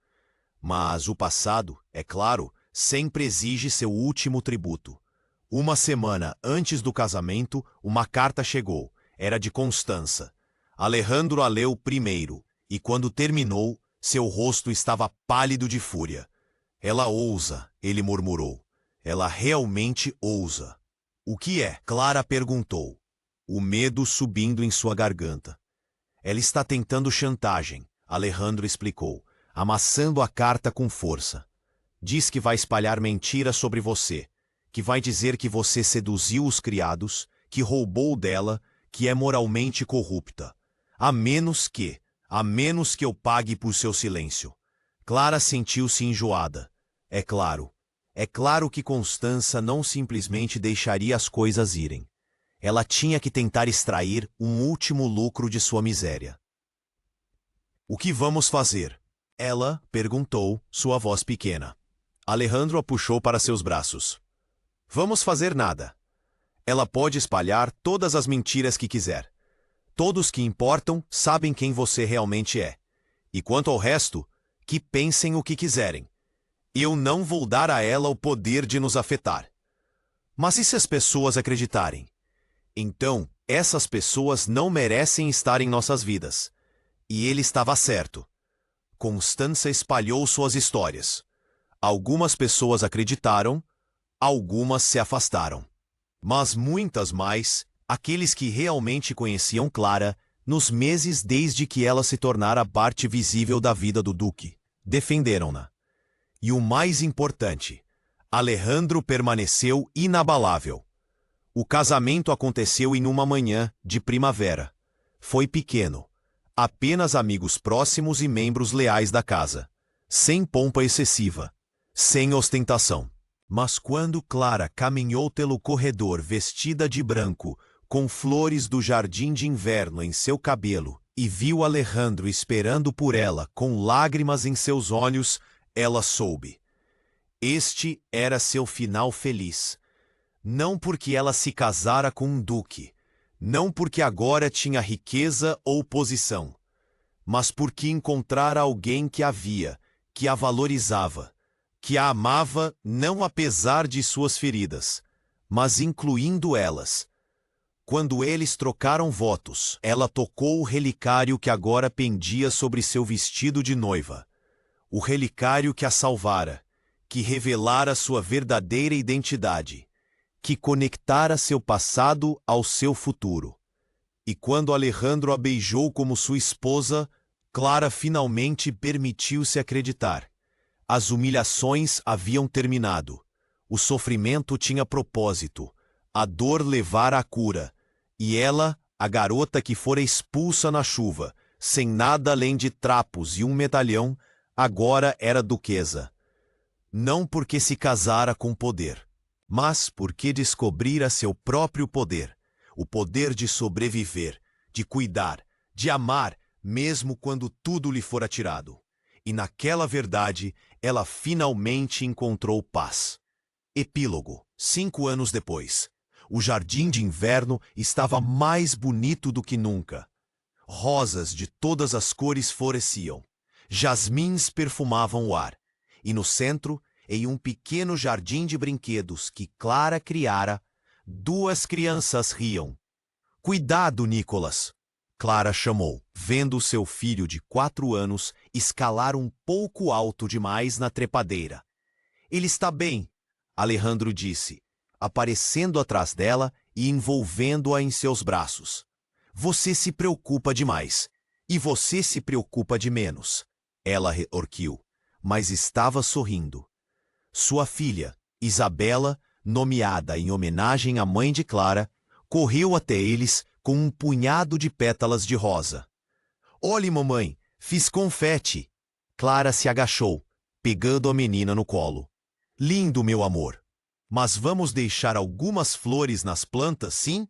Mas o passado, é claro, sempre exige seu último tributo. Uma semana antes do casamento, uma carta chegou. Era de Constança. Alejandro a leu primeiro, e quando terminou, seu rosto estava pálido de fúria. Ela ousa, ele murmurou. Ela realmente ousa. O que é? Clara perguntou, o medo subindo em sua garganta. Ela está tentando chantagem, Alejandro explicou, amassando a carta com força. Diz que vai espalhar mentiras sobre você, que vai dizer que você seduziu os criados, que roubou dela, que é moralmente corrupta. A menos que eu pague por seu silêncio. Clara sentiu-se enjoada. É claro que Constança não simplesmente deixaria as coisas irem. Ela tinha que tentar extrair um último lucro de sua miséria. O que vamos fazer? Ela perguntou, sua voz pequena. Alejandro a puxou para seus braços. Vamos fazer nada. Ela pode espalhar todas as mentiras que quiser. Todos que importam sabem quem você realmente é. E quanto ao resto, que pensem o que quiserem. Eu não vou dar a ela o poder de nos afetar. Mas e se as pessoas acreditarem? Então, essas pessoas não merecem estar em nossas vidas. E ele estava certo. Constança espalhou suas histórias. Algumas pessoas acreditaram, algumas se afastaram. Mas muitas mais, aqueles que realmente conheciam Clara, nos meses desde que ela se tornara parte visível da vida do Duque, defenderam-na. E o mais importante, Alejandro permaneceu inabalável. O casamento aconteceu em uma manhã de primavera. Foi pequeno. Apenas amigos próximos e membros leais da casa. Sem pompa excessiva. Sem ostentação. Mas quando Clara caminhou pelo corredor vestida de branco, com flores do jardim de inverno em seu cabelo, e viu Alejandro esperando por ela com lágrimas em seus olhos, ela soube. Este era seu final feliz. Não porque ela se casara com um duque, não porque agora tinha riqueza ou posição, mas porque encontrara alguém que a via, que a valorizava, que a amava não apesar de suas feridas, mas incluindo elas. Quando eles trocaram votos, ela tocou o relicário que agora pendia sobre seu vestido de noiva. O relicário que a salvara, que revelara sua verdadeira identidade, que conectara seu passado ao seu futuro. E quando Alejandro a beijou como sua esposa, Clara finalmente permitiu-se acreditar. As humilhações haviam terminado. O sofrimento tinha propósito. A dor levara à cura. E ela, a garota que fora expulsa na chuva, sem nada além de trapos e um medalhão, agora era duquesa. Não porque se casara com poder, mas porque descobrira seu próprio poder. O poder de sobreviver, de cuidar, de amar, mesmo quando tudo lhe fora tirado. E naquela verdade, ela finalmente encontrou paz. Epílogo. 5 anos depois. O jardim de inverno estava mais bonito do que nunca. Rosas de todas as cores floresciam. Jasmins perfumavam o ar. E no centro, em um pequeno jardim de brinquedos que Clara criara, 2 crianças riam. Cuidado, Nicholas! Clara chamou, vendo seu filho de 4 anos escalar um pouco alto demais na trepadeira. Ele está bem, Alejandro disse, aparecendo atrás dela e envolvendo-a em seus braços. Você se preocupa demais, e você se preocupa de menos. Ela retorquiu, mas estava sorrindo. Sua filha, Isabela, nomeada em homenagem à mãe de Clara, correu até eles com um punhado de pétalas de rosa. Olhe, mamãe, fiz confete. Clara se agachou, pegando a menina no colo. Lindo, meu amor. Mas vamos deixar algumas flores nas plantas, sim?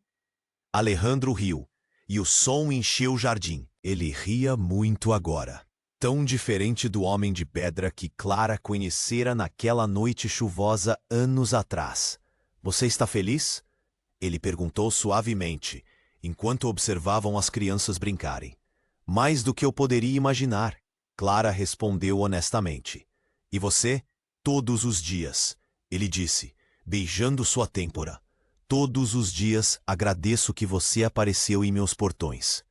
Alejandro riu, e o som encheu o jardim. Ele ria muito agora. Tão diferente do homem de pedra que Clara conhecera naquela noite chuvosa anos atrás. Você está feliz? Ele perguntou suavemente, enquanto observavam as crianças brincarem. Mais do que eu poderia imaginar, Clara respondeu honestamente. E você? Todos os dias, ele disse, beijando sua têmpora. Todos os dias agradeço que você apareceu em meus portões.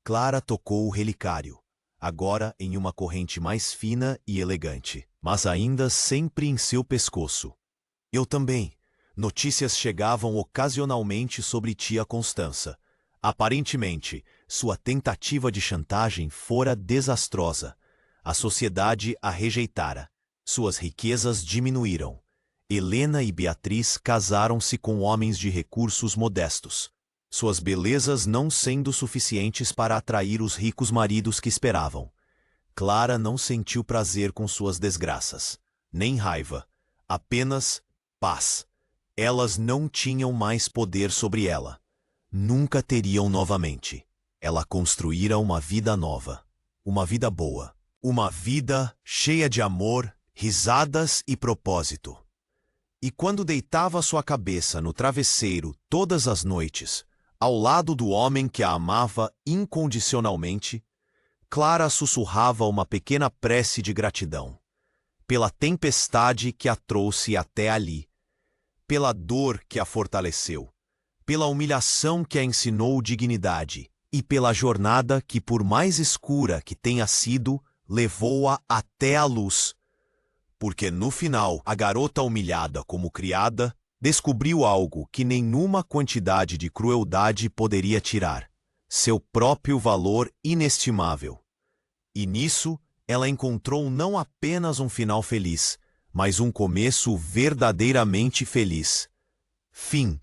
Clara tocou o relicário, agora em uma corrente mais fina e elegante, mas ainda sempre em seu pescoço. Eu também. Notícias chegavam ocasionalmente sobre tia Constança. Aparentemente, sua tentativa de chantagem fora desastrosa. A sociedade a rejeitara. Suas riquezas diminuíram. Helena e Beatriz casaram-se com homens de recursos modestos, suas belezas não sendo suficientes para atrair os ricos maridos que esperavam. Clara não sentiu prazer com suas desgraças, nem raiva, apenas paz. Elas não tinham mais poder sobre ela. Nunca teriam novamente. Ela construíra uma vida nova, uma vida boa, uma vida cheia de amor, risadas e propósito. E quando deitava sua cabeça no travesseiro todas as noites, ao lado do homem que a amava incondicionalmente, Clara sussurrava uma pequena prece de gratidão, pela tempestade que a trouxe até ali, pela dor que a fortaleceu, pela humilhação que a ensinou dignidade e pela jornada que, por mais escura que tenha sido, levou-a até a luz. Porque no final, a garota humilhada como criada descobriu algo que nenhuma quantidade de crueldade poderia tirar: seu próprio valor inestimável. E nisso, ela encontrou não apenas um final feliz, mas um começo verdadeiramente feliz. Fim.